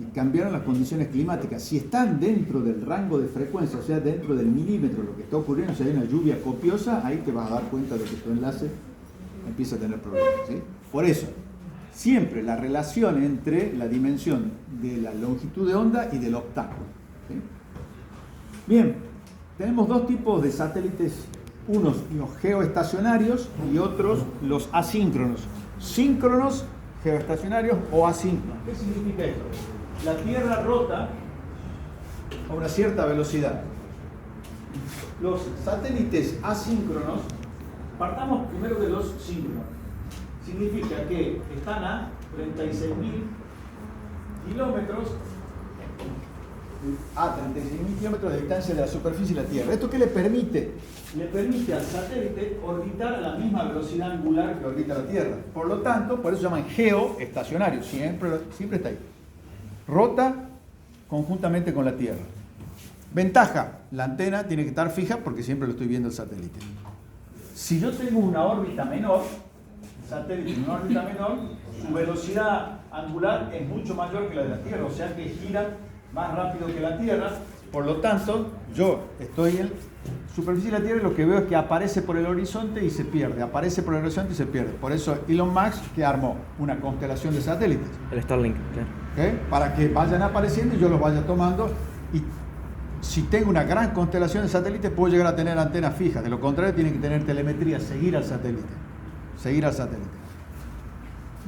Y cambiaron las condiciones climáticas. Si están dentro del rango de frecuencia, o sea, dentro del milímetro, lo que está ocurriendo, si hay una lluvia copiosa, ahí te vas a dar cuenta de que tu enlace empieza a tener problemas, ¿sí? Por eso, siempre la relación entre la dimensión de la longitud de onda y del obstáculo, ¿sí? Bien, tenemos dos tipos de satélites, unos los geoestacionarios y otros los asíncronos. Síncronos, geoestacionarios o asíncronos. ¿Qué significa esto? La Tierra rota a una cierta velocidad. Los satélites asíncronos, partamos primero de los síncronos. Significa que están a 36.000 kilómetros de distancia de la superficie de la Tierra. ¿Esto qué le permite? Le permite al satélite orbitar a la misma velocidad angular que orbita la Tierra. Por lo tanto, por eso se llaman geoestacionarios. Siempre está ahí. Rota conjuntamente con la Tierra. Ventaja, la antena tiene que estar fija porque siempre lo estoy viendo el satélite. Si yo tengo una órbita menor, el satélite en una órbita menor, su velocidad angular es mucho mayor que la de la Tierra, o sea que gira más rápido que la Tierra. Por lo tanto, yo estoy en superficie de la Tierra y lo que veo es que aparece por el horizonte y se pierde, aparece por el horizonte y se pierde. Por eso Elon Musk que armó una constelación de satélites. El Starlink, claro. ¿Okay? Para que vayan apareciendo y yo los vaya tomando. Y si tengo una gran constelación de satélites, puedo llegar a tener antenas fijas. De lo contrario, tienen que tener telemetría, seguir al satélite. Seguir al satélite.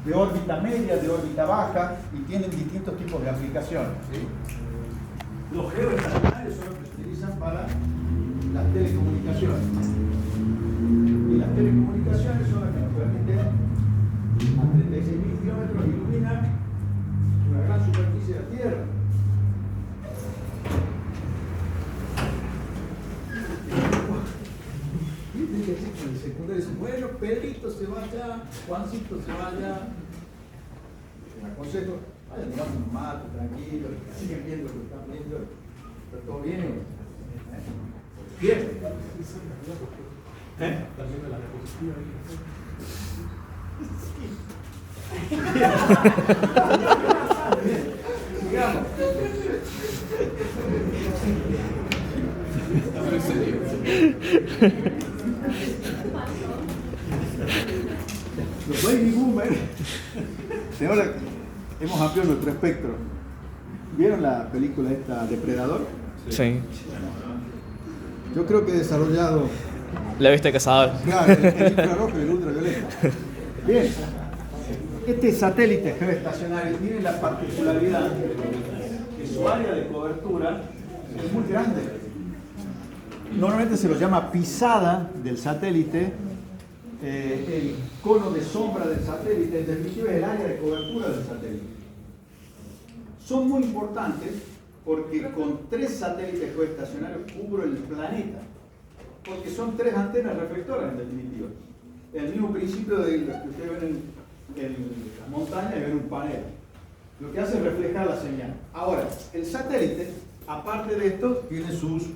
De órbita media, de órbita baja, y tienen distintos tipos de aplicaciones, ¿sí? Los geoestacionarios son los que se utilizan para las telecomunicaciones. Y las telecomunicaciones son las que nos permiten a 36.000 kilómetros iluminar una gran superficie de la Tierra. ¿Viste que así con el secundario dice, bueno, Pedrito se vaya, Juancito se vaya? Me aconsejo, vayan tirando un mate, tranquilo, sigan viendo lo que están viendo. ¿Está todo bien? Bien. Sigamos. Los baby boomers, ahora hemos ampliado nuestro espectro. ¿Vieron la película esta Depredador? Sí. Yo creo que he desarrollado La viste Cazador. claro, el infrarrojo y el ultravioleta. Bien. Este satélite geoestacionario tiene la particularidad que su área de cobertura es muy grande. Normalmente se lo llama pisada del satélite, el cono de sombra del satélite, en definitiva es el área de cobertura del satélite. Son muy importantes porque con 3 satélites geoestacionarios cubro el planeta, porque son 3 antenas reflectoras en definitiva. El mismo principio de lo que ustedes ven en las montañas y ven un panel. Lo que hace es reflejar la señal. Ahora, el satélite, aparte de esto, tiene sus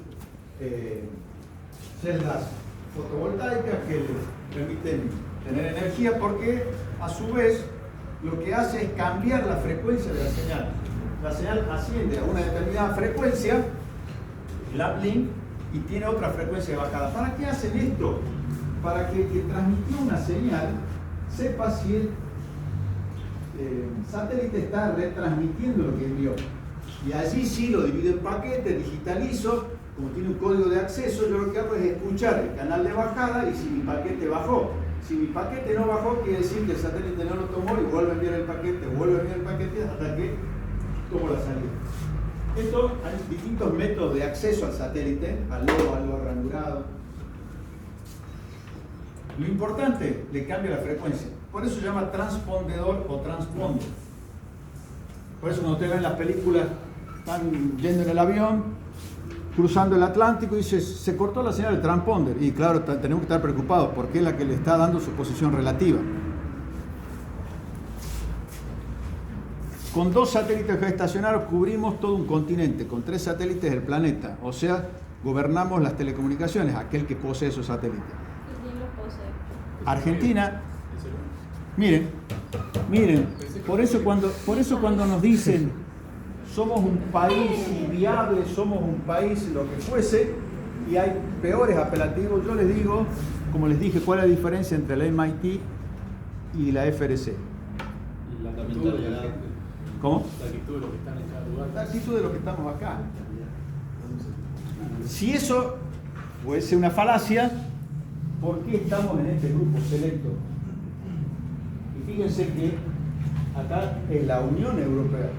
celdas fotovoltaicas que le permiten tener energía porque a su vez lo que hace es cambiar la frecuencia de la señal. La señal asciende a una determinada frecuencia, el uplink, y tiene otra frecuencia de bajada. ¿Para qué hacen esto? Para que el que transmitió una señal sepa si el satélite está retransmitiendo lo que envió. Y allí sí lo divido en paquetes, digitalizo, como tiene un código de acceso, yo lo que hago es escuchar el canal de bajada y si mi paquete bajó. Si mi paquete no bajó, quiere decir que el satélite no lo tomó y vuelve a enviar el paquete, hasta que tomo la salida. Esto, hay distintos métodos de acceso al satélite, al logo ranurado. Lo importante, le cambia la frecuencia. Por eso se llama transpondedor o transponder. Por eso cuando ustedes ven las películas, están yendo en el avión, cruzando el Atlántico y dice, se cortó la señal del transponder. Y claro, tenemos que estar preocupados porque es la que le está dando su posición relativa. Con 2 satélites geoestacionarios cubrimos todo un continente, con 3 satélites del planeta. O sea, gobernamos las telecomunicaciones, aquel que posee esos satélites. ¿Quién los posee? Argentina, miren, por eso cuando nos dicen somos un país inviable, somos un país lo que fuese, y hay peores apelativos, yo les digo, como les dije, cuál es la diferencia entre la MIT y la FRC. La actitud de la ¿Cómo? La actitud de los que están en cada lugar. La actitud de los que estamos acá. Si eso puede ser una falacia, ¿por qué estamos en este grupo selecto? Y fíjense que acá es la Unión Europea.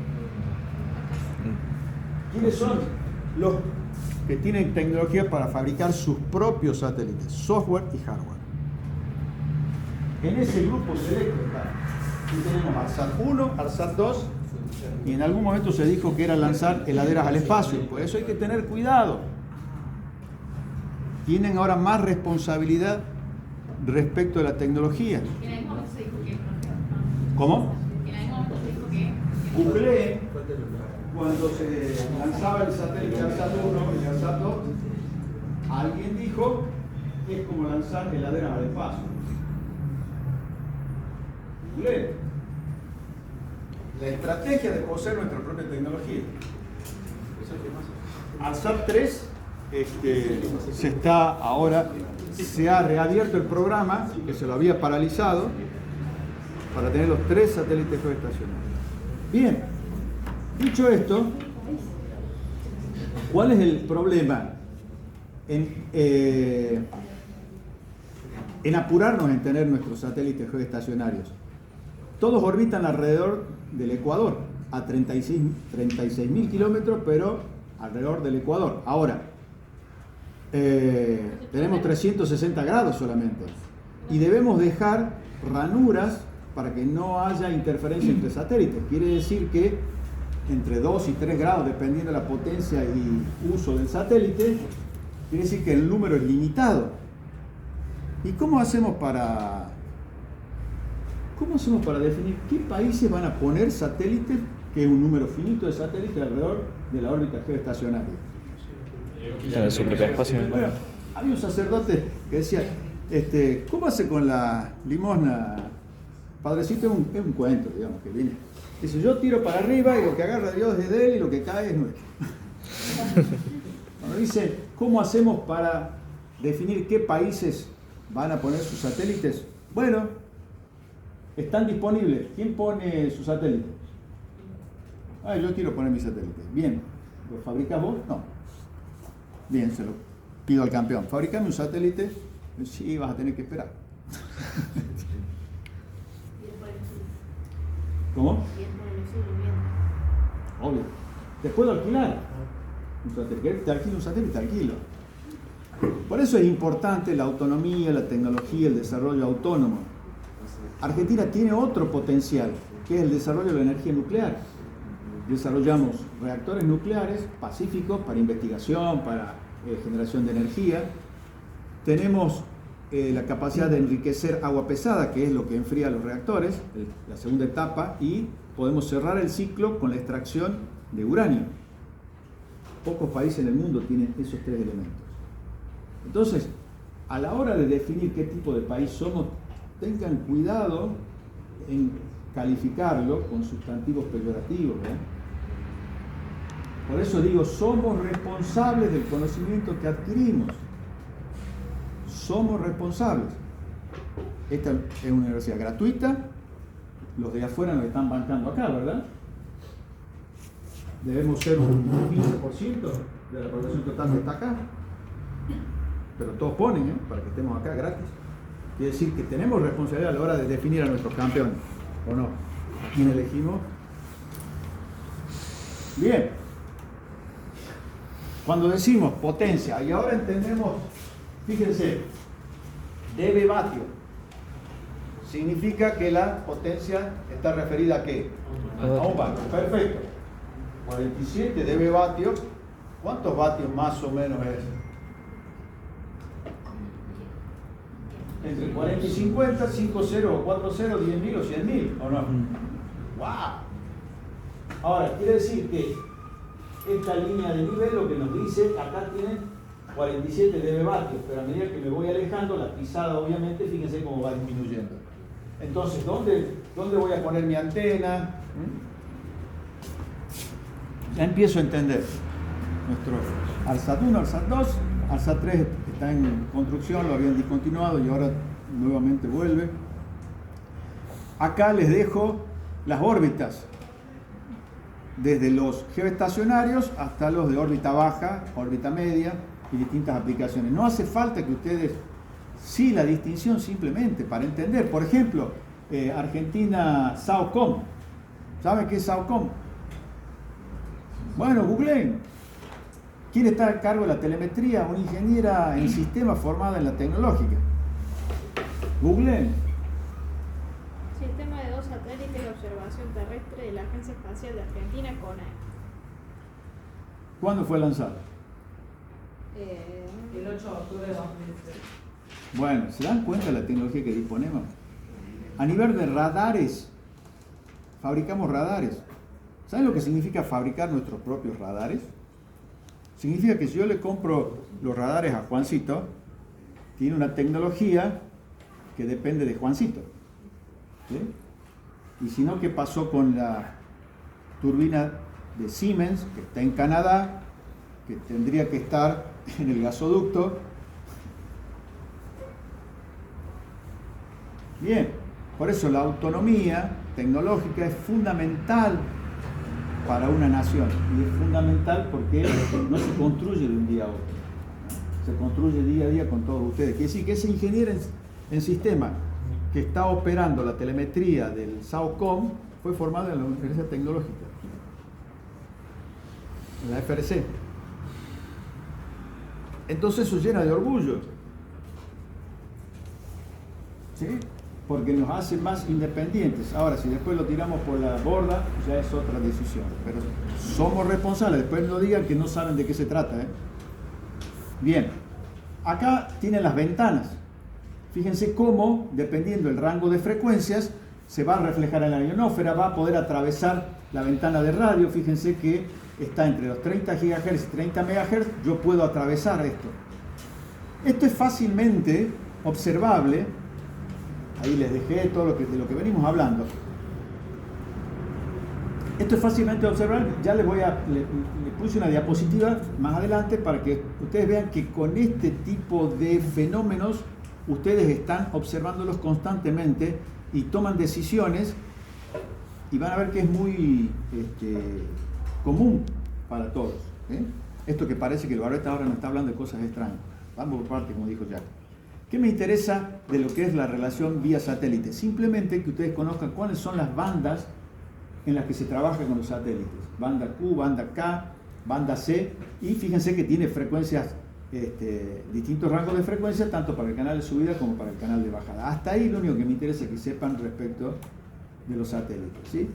¿Quiénes son los que tienen tecnología para fabricar sus propios satélites, software y hardware? En ese grupo selecto está. Aquí tenemos ARSAT 1, ARSAT 2, y en algún momento se dijo que era lanzar heladeras al espacio. Por eso hay que tener cuidado. Tienen ahora más responsabilidad respecto de la tecnología. En algún momento se dijo que ¿Cómo? En algún momento se dijo que Google, cuando se lanzaba el satélite ARSAT 1 y ARSAT 2, alguien dijo que es como lanzar heladeras al espacio. Google. La estrategia de poseer nuestra propia tecnología. ARSAT 3 se ha reabierto el programa que se lo había paralizado para tener los 3 satélites geoestacionarios. Bien, dicho esto, ¿cuál es el problema en apurarnos en tener nuestros satélites geoestacionarios? Todos orbitan alrededor del Ecuador, a 36.000 kilómetros, pero alrededor del Ecuador. Ahora, tenemos 360 grados solamente y debemos dejar ranuras para que no haya interferencia entre satélites. Quiere decir que entre 2 y 3 grados, dependiendo de la potencia y uso del satélite, quiere decir que el número es limitado. ¿Y cómo hacemos para definir qué países van a poner satélites, que es un número finito de satélites alrededor de la órbita geoestacionaria? En su propio espacio. Bueno, había un sacerdote que decía, ¿cómo hace con la limosna Padrecito es un cuento, digamos, que viene. Dice, yo tiro para arriba y lo que agarra Dios es de él y lo que cae es nuestro. Cuando dice, ¿cómo hacemos para definir qué países van a poner sus satélites? Bueno, están disponibles. ¿Quién pone sus satélites? Yo quiero poner mis satélites. Bien, ¿lo fabricas vos? No. Bien, se lo pido al campeón. Fabricame un satélite. Sí, vas a tener que esperar. ¿Cómo? Obvio. Te puedo alquilar un satélite. Te alquilo un satélite, te alquilo. Por eso es importante la autonomía, la tecnología, el desarrollo autónomo. Argentina tiene otro potencial, que es el desarrollo de la energía nuclear. Desarrollamos reactores nucleares pacíficos para investigación, para generación de energía. Tenemos la capacidad de enriquecer agua pesada, que es lo que enfría los reactores, la segunda etapa, y podemos cerrar el ciclo con la extracción de uranio. Pocos países en el mundo tienen esos tres elementos. Entonces, a la hora de definir qué tipo de país somos, tengan cuidado en calificarlo con sustantivos peyorativos, ¿eh? Por eso digo, somos responsables del conocimiento que adquirimos. Somos responsables. Esta es una universidad gratuita. Los de afuera nos están bancando acá, ¿verdad? Debemos ser un 15% de la población total que está acá. Pero todos ponen, para que estemos acá gratis. Quiere decir que tenemos responsabilidad a la hora de definir a nuestros campeones, ¿o no? ¿A quién elegimos? Bien. Cuando decimos potencia, y ahora entendemos, fíjense, dB vatio, significa que la potencia está referida a ¿qué? A un vatio. Perfecto. 47 dB vatio. ¿Cuántos vatios más o menos es? Entre 40 y 50, 5 0 o 4 0, 10.000 o 100.000, ¿o no? ¡Wow! Ahora, quiere decir que esta línea de nivel lo que nos dice, acá tienen 47 dB vatios, pero a medida que me voy alejando, la pisada obviamente, fíjense cómo va disminuyendo. Entonces, ¿dónde voy a poner mi antena? Ya empiezo a entender. Nuestro ARSAT 1, ARSAT 2, ARSAT 3 está en construcción, lo habían discontinuado y ahora nuevamente vuelve. Acá les dejo las órbitas, desde los geoestacionarios hasta los de órbita baja, órbita media y distintas aplicaciones. No hace falta que ustedes, sí, la distinción simplemente para entender. Por ejemplo, Argentina SAOCOM. ¿Saben qué es SAOCOM? Bueno, googleen. ¿Quién está a cargo de la telemetría? Una ingeniera en sistemas formada en la tecnológica. Googleen. Sistema de 2 satélites de observación terrestre de la Agencia Espacial de Argentina, CONAE. ¿Cuándo fue lanzado? El 8 de octubre de 2006. Bueno, ¿se dan cuenta de la tecnología que disponemos? A nivel de radares, fabricamos radares. ¿Saben lo que significa fabricar nuestros propios radares? Significa que si yo le compro los radares a Juancito, tiene una tecnología que depende de Juancito. ¿Sí? Y si no, ¿qué pasó con la turbina de Siemens, que está en Canadá, que tendría que estar en el gasoducto? Bien, por eso la autonomía tecnológica es fundamental para una nación, y es fundamental porque no se construye de un día a otro, se construye día a día con todos ustedes. Quiere decir que ese ingeniero en sistema que está operando la telemetría del SAOCOM fue formado en la Universidad Tecnológica, en la FRC. Entonces eso llena de orgullo, ¿sí? Porque nos hace más independientes. Ahora, si después lo tiramos por la borda, ya es otra decisión. Pero somos responsables. Después no digan que no saben de qué se trata, ¿eh? Bien, acá tienen las ventanas. Fíjense cómo, dependiendo del rango de frecuencias, se va a reflejar en la ionósfera, va a poder atravesar la ventana de radio. Fíjense que está entre los 30 GHz y 30 MHz. Yo puedo atravesar esto. Esto es fácilmente observable Ahí les dejé todo de lo que venimos hablando. Esto es fácilmente observable. Ya le puse una diapositiva más adelante para que ustedes vean que con este tipo de fenómenos ustedes están observándolos constantemente y toman decisiones y van a ver que es muy común para todos. Esto que parece que el Barreta ahora nos está hablando de cosas extrañas. Vamos por parte, como dijo Jack. ¿Qué me interesa de lo que es la relación vía satélite? Simplemente que ustedes conozcan cuáles son las bandas en las que se trabaja con los satélites. Banda Q, banda K, banda C, y fíjense que tiene frecuencias, distintos rangos de frecuencia, tanto para el canal de subida como para el canal de bajada. Hasta ahí lo único que me interesa es que sepan respecto de los satélites, ¿sí?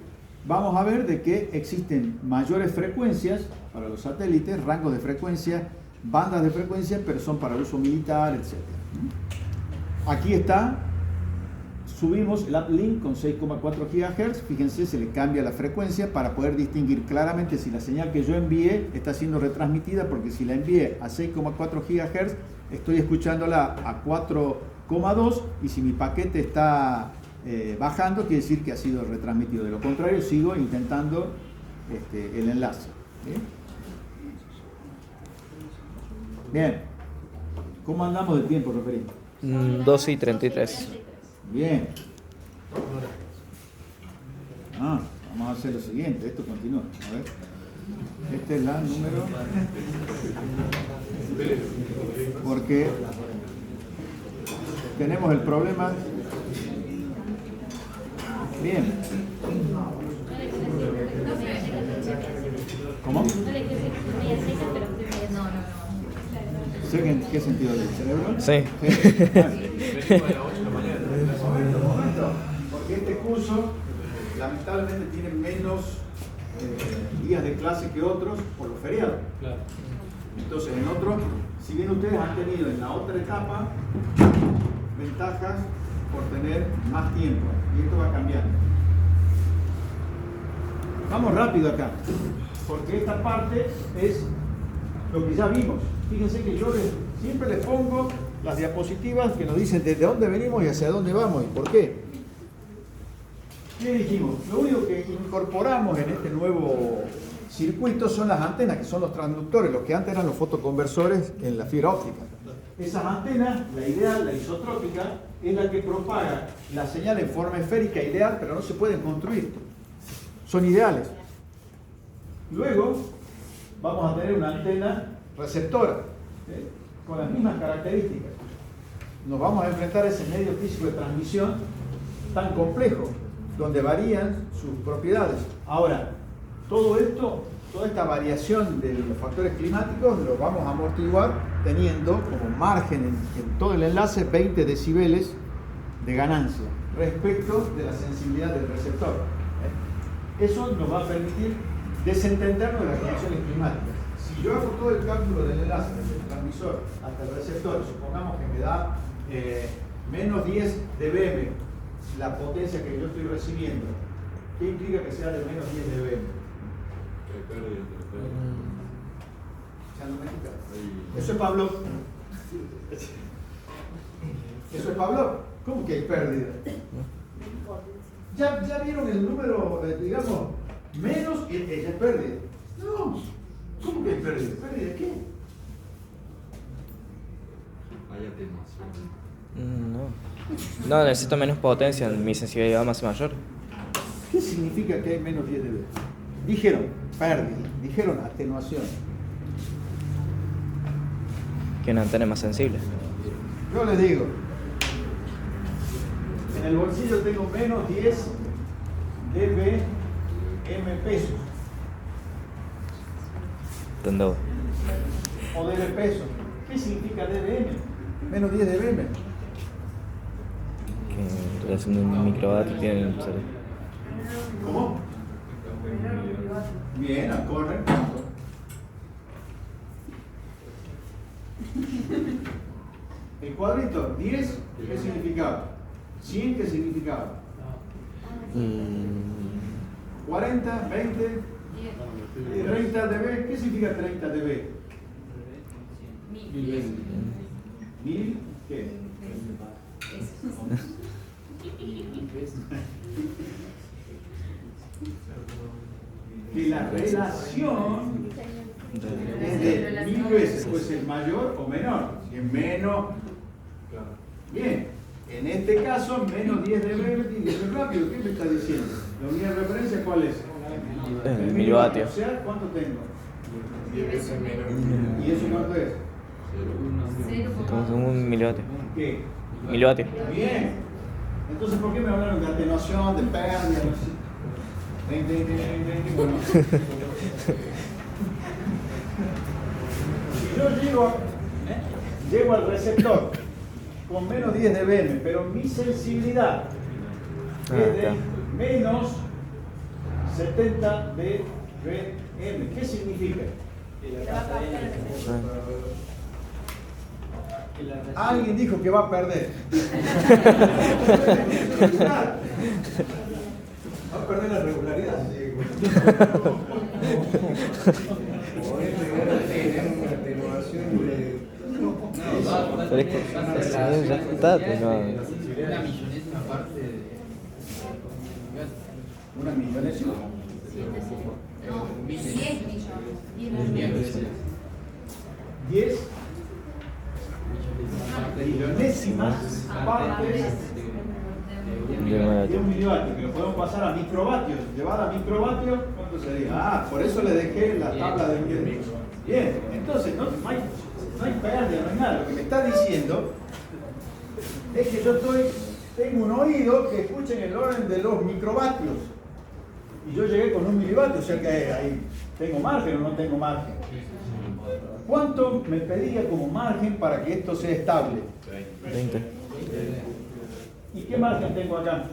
Vamos a ver de que existen mayores frecuencias para los satélites, rangos de frecuencia, bandas de frecuencia, pero son para uso militar, etc. Aquí está, subimos el uplink con 6,4 GHz, fíjense, se le cambia la frecuencia para poder distinguir claramente si la señal que yo envié está siendo retransmitida, porque si la envié a 6,4 GHz, estoy escuchándola a 4,2, y si mi paquete está bajando, quiere decir que ha sido retransmitido. De lo contrario, sigo intentando el enlace. Bien. ¿Cómo andamos de tiempo, referido? 12:33. Bien. Vamos a hacer lo siguiente. Esto continúa. A ver. Esta es la número. Porque tenemos el problema. Bien. ¿Cómo? ¿Seca en qué sentido? ¿Del cerebro? Sí. Porque este curso lamentablemente tiene menos días de clase que otros por los feriados. Entonces, en otros, si bien ustedes han tenido en la otra etapa ventajas por tener más tiempo, y esto va cambiando. Vamos rápido acá, porque esta parte es lo que ya vimos. Fíjense que yo siempre les pongo las diapositivas que nos dicen desde dónde venimos y hacia dónde vamos y por qué. ¿Qué dijimos? Lo único que incorporamos en este nuevo circuito son las antenas, que son los transductores, los que antes eran los fotoconversores en la fibra óptica. Esas antenas, la ideal, la isotrópica, es la que propaga la señal en forma esférica ideal, pero no se pueden construir. Son ideales. Luego vamos a tener una antena receptora, con las mismas características. Nos vamos a enfrentar a ese medio físico de transmisión tan complejo, donde varían sus propiedades. Ahora, todo esto, toda esta variación de los factores climáticos, lo vamos a amortiguar teniendo como margen en todo el enlace 20 decibeles de ganancia respecto de la sensibilidad del receptor. Eso nos va a permitir desentendernos de las condiciones climáticas. Si yo hago todo el cálculo del enlace desde el transmisor hasta el receptor, supongamos que me da menos 10 dBm la potencia que yo estoy recibiendo, ¿qué implica que sea de menos 10 dBm? Eso es Pablo. Eso es Pablo. ¿Cómo que hay pérdida? ¿Ya vieron el número, digamos, menos y ella es pérdida? No. ¿Cómo que hay pérdida? ¿Pérdida de qué? Hay atenuación. No, necesito menos potencia, mi sensibilidad más mayor. ¿Qué significa que hay menos 10 dB? Dijeron pérdida, dijeron atenuación. Que una antena más sensible. Yo les digo, en el bolsillo tengo menos 10 dBm pesos. ¿Dónde? O dB pesos. ¿Qué significa dBm? Menos 10 dBm. Que en relación de un microvatio tiene. ¿Cómo? Bien, corre. El cuadrito, 10, ¿qué significaba? 100, ¿qué significaba? 40, 20, 30 dB, ¿qué significa 30 dB? 1000. 1000, ¿qué? Que la relación es de 1000 veces, puede ser mayor o menor. Si es menos. Bien, en este caso, menos 10 dB tiene que ser rápido. ¿Qué me está diciendo? ¿La unidad de referencia cuál es? El milivatio. O sea, ¿cuánto tengo? ¿Y eso cuánto es? Como un milivatio. ¿Qué? Milivatio. Bien. Entonces, ¿por qué me hablaron de atenuación, de pérdida? No sé. Bueno. Si yo llego al receptor con menos 10 dBm, pero mi sensibilidad es de menos 70 dBm. ¿Qué significa? Alguien dijo que va a perder. Va a perder la regularidad. Pero es que ya está, Una millonésima parte de... ¿Una millonésima? 10 millonésimas partes de un milivatio, que lo podemos pasar a microvatios. Llevar a microvatios, ¿cuánto sería? Ah, por eso le dejé la tabla de 10 micros. Bien, entonces no hay pérdida, no hay nada. Lo que me está diciendo es que yo tengo un oído que escucha en el orden de los microvatios. Y yo llegué con 1 milivatio, o sea que ahí tengo margen o no tengo margen. ¿Cuánto me pedía como margen para que esto sea estable? 20. ¿Y qué margen tengo acá?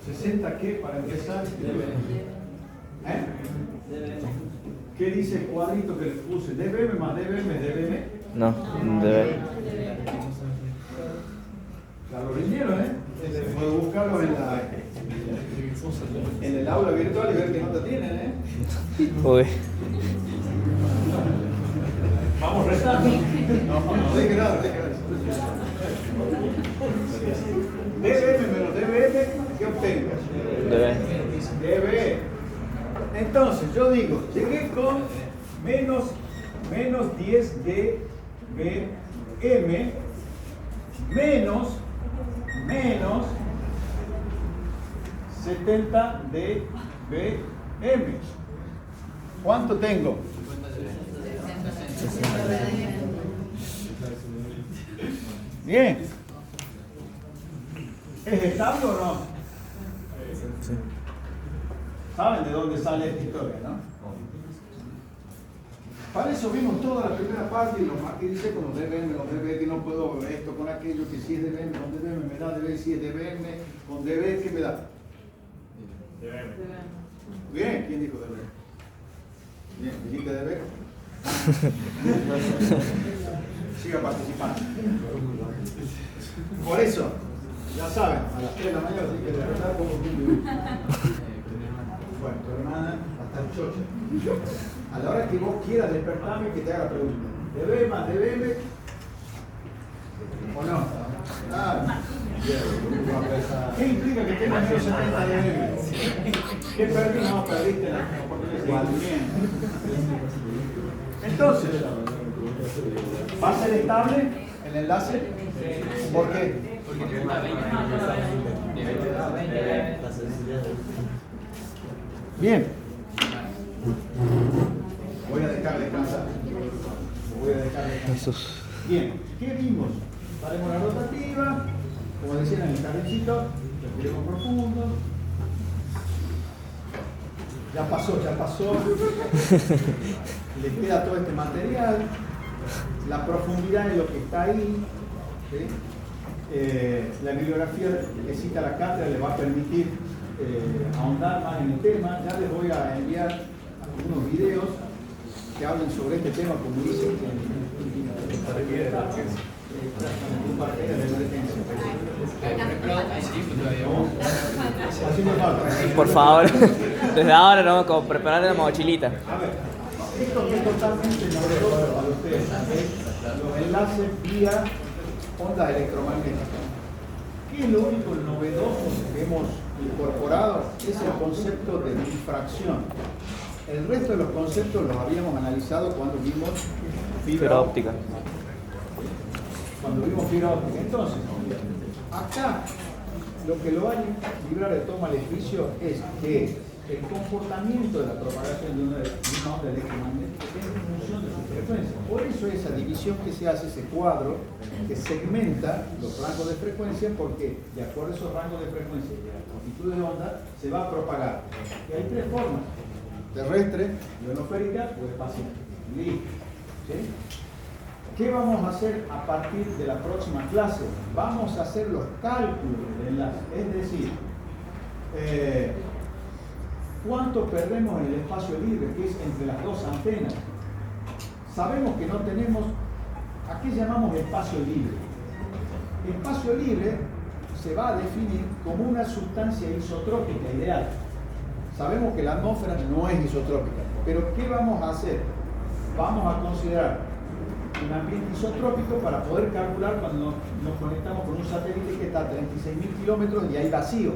60 ¿qué para empezar? ¿Eh? ¿Qué dice el cuadrito que le puse? ¿dBm más dBm es dBm? No, debe. Ya lo rindieron, ¿eh? Puedo buscarlo en el aula virtual y ver qué nota tienen, ¿eh? Uy. Vamos restando. No deje nada, deje nada. dBm menos dBm, ¿qué obtengo? Debe. dB. Entonces, yo digo, llegué con menos 10 dBm menos 70 dBm. ¿Cuánto tengo? Bien. ¿Es estable o no? Sí. ¿Saben de dónde sale esta historia, no? Para eso vimos toda la primera parte y los que dice con los dB, que no puedo ver esto con aquello, que si es dB, con dB me da dB, si es dBm, con dB, ¿qué me da? Bien, ¿quién dijo dB? Bien, dijiste dB. Siga participando. Por eso, ya saben, a las 3 de la mañana tienen que despertar como un. Bueno, tu hermana va a estar chocha. A la hora que vos quieras despertarme, que te haga pregunta. ¿dB más dBm? ¿O no? Ah, ¿qué implica que tengas menos 70 dB? ¿Qué perdí? No, perdiste la oportunidad de bien. Entonces, ¿va a ser estable el enlace? ¿Por qué? Bien. Voy a dejar descansar. Bien, ¿qué vimos? Haremos la rotativa, como decían en el jardincito, respiremos profundo. Ya pasó. Les queda todo este material. La profundidad en lo que está ahí. ¿Sí? La bibliografía que cita la cátedra les va a permitir ahondar más en el tema. Ya les voy a enviar algunos videos que hablen sobre este tema, como dicen Por favor, desde ahora no, como preparar la mochilita. A ver, Esto que es totalmente novedoso para ustedes, los enlaces vía ondas electromagnéticas. ¿Qué es lo único novedoso que hemos incorporado? Es el concepto de difracción. El resto de los conceptos los habíamos analizado cuando vimos fibra óptica. Entonces, acá lo que lo va a librar de todo maleficio es que el comportamiento de la propagación de una onda electromagnética es en función de su frecuencia. Por eso esa división que se hace, ese cuadro que segmenta los rangos de frecuencia, porque de acuerdo a esos rangos de frecuencia y a la longitud de onda se va a propagar. Y hay tres formas: terrestre, ionosférica o espacial. Listo. ¿Sí? ¿Qué vamos a hacer a partir de la próxima clase? Vamos a hacer los cálculos de enlace, es decir, ¿cuánto perdemos en el espacio libre, que es entre las dos antenas? Sabemos que no tenemos, ¿a qué llamamos espacio libre? Espacio libre se va a definir como una sustancia isotrópica ideal. Sabemos que la atmósfera no es isotrópica, pero ¿qué vamos a hacer? Vamos a considerar un ambiente isotrópico para poder calcular cuando nos conectamos con un satélite que está a 36.000 kilómetros y hay vacío.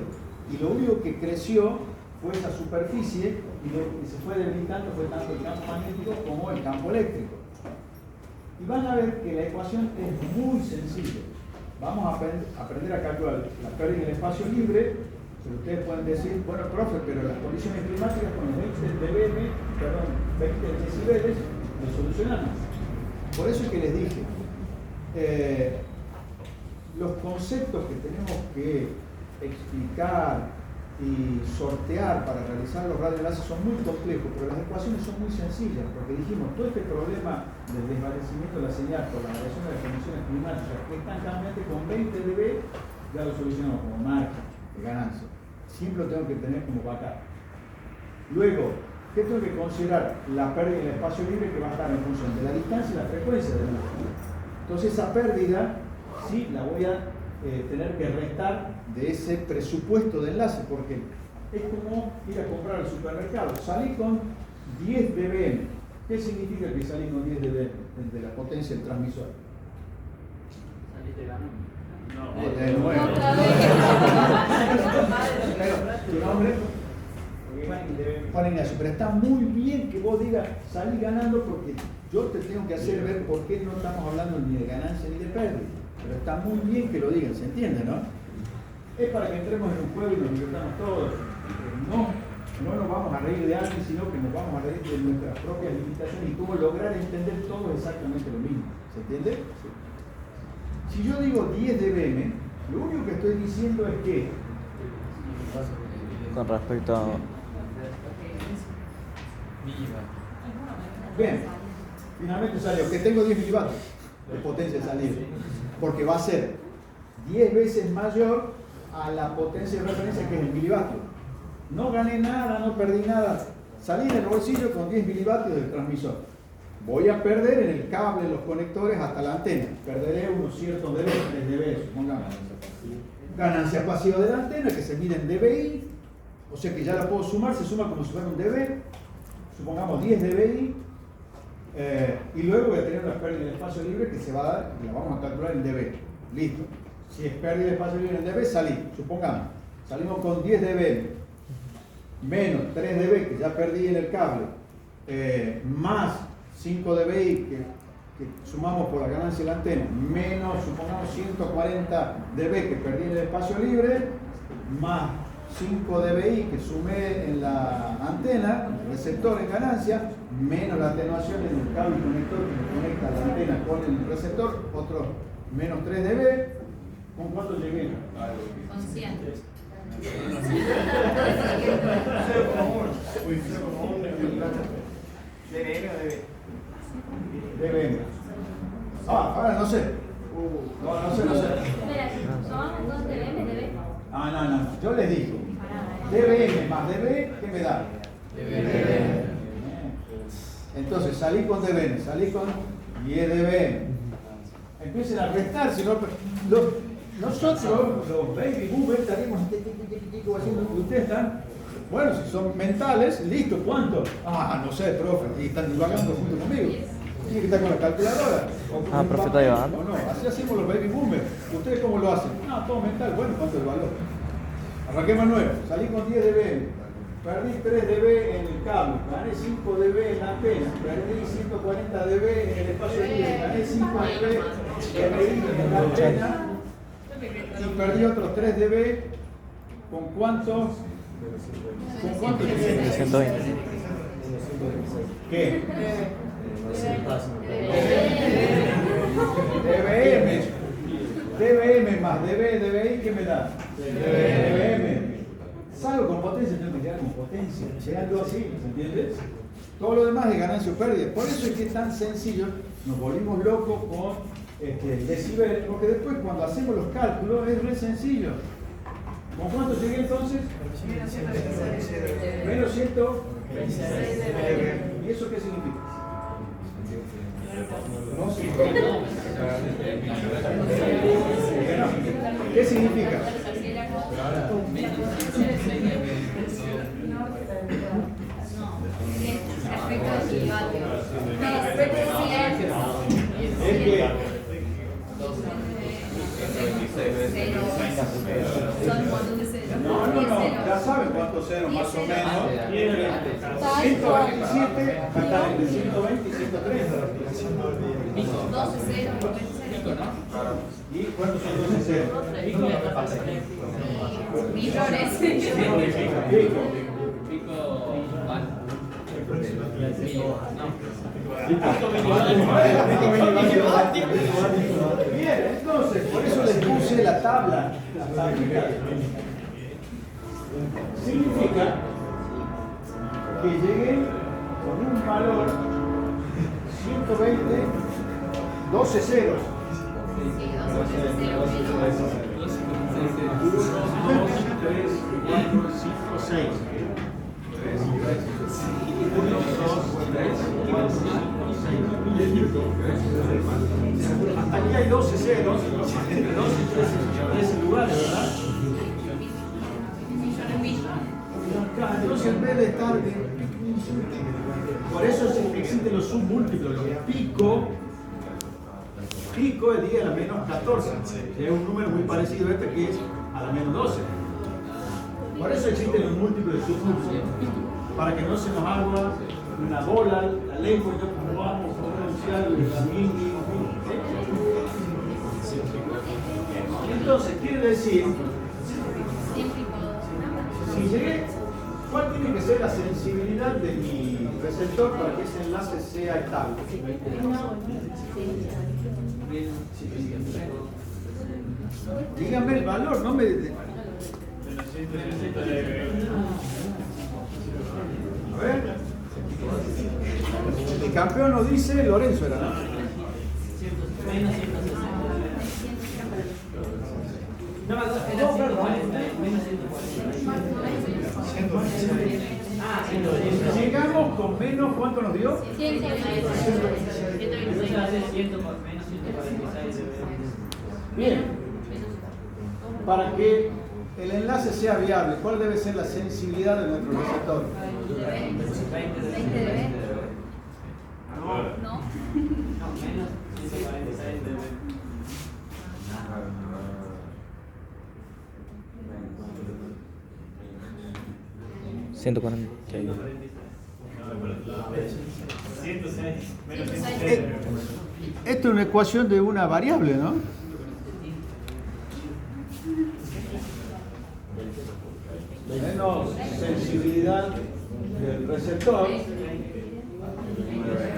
Y lo único que creció fue esa superficie y lo que se fue debilitando fue tanto el campo magnético como el campo eléctrico. Y van a ver que la ecuación es muy sencilla. Vamos a aprender a calcular la pérdida del espacio libre, pero ustedes pueden decir, bueno, profe, pero las condiciones climáticas con los 20 decibeles lo solucionamos. Por eso es que les dije, los conceptos que tenemos que explicar y sortear para realizar los radioenlaces son muy complejos, pero las ecuaciones son muy sencillas, porque dijimos, todo este problema del desvanecimiento de la señal por la variación de las condiciones climáticas, que es tan cambiante, con 20 dB ya lo solucionamos como margen de ganancia. Siempre lo tengo que tener como backup. Luego, ¿qué tengo que considerar? La pérdida del espacio libre, que va a estar en función de la distancia y la frecuencia del luz. Entonces esa pérdida sí la voy a tener que restar de ese presupuesto de enlace, porque es como ir a comprar al supermercado. Salí con 10 dBm. ¿Qué significa que salí con 10 dBm de la potencia del transmisor? Saliste ganando. No, de nuevo. ¿Tu nombre? Juan Ignacio, pero está muy bien que vos digas salí ganando, porque yo te tengo que hacer ver por qué no estamos hablando ni de ganancia ni de pérdida. Pero está muy bien que lo digan, ¿se entiende, no? Es para que entremos en un juego y nos divirtamos todos. No nos vamos a reír de alguien, sino que nos vamos a reír de nuestras propias limitaciones y cómo lograr entender todo exactamente lo mismo. ¿Se entiende? Sí. Si yo digo 10 dBm, lo único que estoy diciendo es que con respecto a... Bien, finalmente salió que tengo 10 milivatios de potencia de salida, porque va a ser 10 veces mayor a la potencia de referencia, que es el milivatio. No gané nada, no perdí nada. Salí del bolsillo con 10 milivatios del transmisor. Voy a perder en el cable de los conectores hasta la antena. Perderé unos ciertos dB, 3 dB, supongamos. Ganancia pasiva de la antena, que se mide en dBi, o sea que ya la puedo sumar, se suma como si fuera un dB, supongamos 10 dBi, y luego voy a tener la pérdida de espacio libre que se va a dar, y la vamos a calcular en dB. Listo. Si es pérdida de espacio libre en dB, salí, supongamos, salimos con 10 dB, menos 3 dB que ya perdí en el cable, más 5 dBi que sumamos por la ganancia de la antena, menos, supongamos, 140 dB que perdí en el espacio libre, más 5 dBi que sumé en la antena, receptor en ganancia, menos la atenuación en el cable conector que me conecta la antena con el receptor, otro menos 3 dB. ¿Con cuánto llegué? Con 100. ¿DBM o DB? dBm. Ahora no sé. No sé. Espera, ¿son 2 dBm, dB? No. Yo les dije, dBm más dB, ¿qué me da? dBm. Entonces salí con dBm, salí con 10 dBm. Empiecen a restar, si no, nosotros, los baby boomers, estaríamos haciendo, ustedes están Bueno, si son mentales, listo, ¿cuánto? Ah, no sé, profe, y están divagando junto conmigo. Tiene que estar con la calculadora. O con un profe, está papel, divagando. o no, así hacemos los baby boomers. ¿Ustedes cómo lo hacen? Ah, todo mental, bueno, ¿cuánto es el valor? Arranquemos nuevo, salí con 10 dB. Perdí 3 dB en el cable, gané 5 dB en la antena, perdí 140 dB en el espacio libre, gané 5 dB en la antena y perdí otros 3 dB. ¿Con cuántos? ¿Con cuánto llegué? 120. ¿Qué? dBm. dBm más dBi, ¿qué me da? dBm. Salgo con potencia, tengo que llegar con potencia. Llegando así, ¿se entiende? Todo lo demás es ganancia o pérdida. Por eso es que es tan sencillo, nos volvimos locos con el decibel, porque después cuando hacemos los cálculos es re sencillo. ¿Con cuánto llegué entonces? Menos 126 dB. ¿Y eso qué significa? No significa. ¿Qué significa? Es que no, ya saben cuántos ceros más o menos. 127 está entre 120 y 130. 12 ceros. ¿Y cuántos son 12 ceros? Millones. Bien, entonces, por eso les puse la tabla. Significa que llegué con un valor 120, 12 ceros. 1, 2, 3, 4, 5, 6. 1, 2, 3, 4, 5, 6. Hasta aquí hay 12 ceros, entre 12 y 13 lugares, ¿verdad? Entonces en vez de estar por eso existen los submúltiplos, los pico es 10 a la menos 14, es un número muy parecido a este que es a la menos 12. Por eso existen los múltiplos de submúltiplos, para que no se nos haga una bola la lengua y no podamos pronunciar la mini. Entonces quiere decir, si llegué, ¿cuál tiene que ser la sensibilidad de mi receptor para que ese enlace sea estable? Díganme el valor, no me... A ver. El campeón nos dice Lorenzo era, ¿no? No, perdón. Llegamos con menos, ¿cuánto nos dio? 126. Bien. Para que el enlace sea viable, ¿cuál debe ser la sensibilidad de nuestro receptor? 20 dB. No. Menos 146 dB. 140. 106. Menos 106. Esto es una ecuación de una variable, ¿no? Menos sensibilidad del receptor.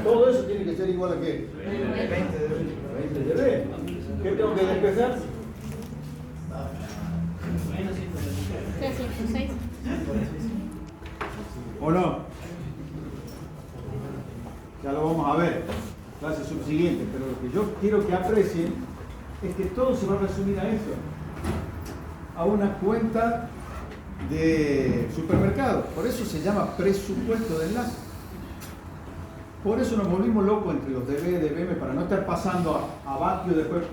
Todo eso tiene que ser igual a qué? 20 dB. ¿Qué tengo que despejar? Menos 106. ¿O no? Ya lo vamos a ver, clase subsiguiente, pero lo que yo quiero que aprecien es que todo se va a resumir a eso, a una cuenta de supermercado. Por eso se llama presupuesto de enlace. Por eso nos volvimos locos entre los dB, dBm, para no estar pasando a vatio, después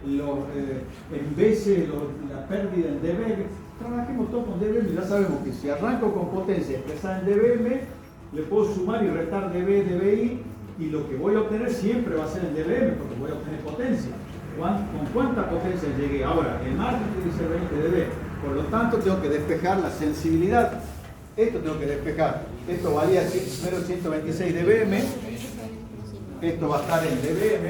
en veces la pérdida en dB. Trabajemos todo con dBm, ya sabemos que si arranco con potencia expresada en dBm, le puedo sumar y restar dB, dBi, y lo que voy a obtener siempre va a ser en dBm, porque voy a obtener potencia. ¿Con cuánta potencia llegué? Ahora, el margen tiene que ser 20 dB, por lo tanto tengo que despejar la sensibilidad. Esto tengo que despejar. Esto valía menos 126 dBm, esto va a estar en dBm,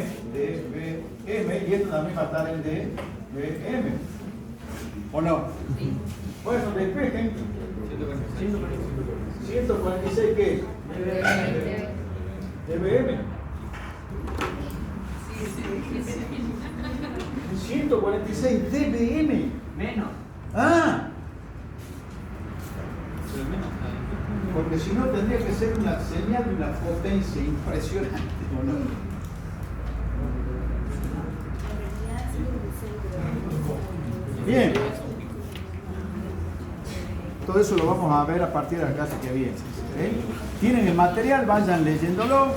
y esto también va a estar en dBm. ¿O no? Bueno, despejen. 146 ¿qué? dBm. 146 dBm. Menos. Ah. Porque si no tendría que ser una señal de una potencia impresionante, ¿o no? Bien. Todo eso lo vamos a ver a partir de la clase que viene. ¿Okay? Tienen el material, vayan leyéndolo.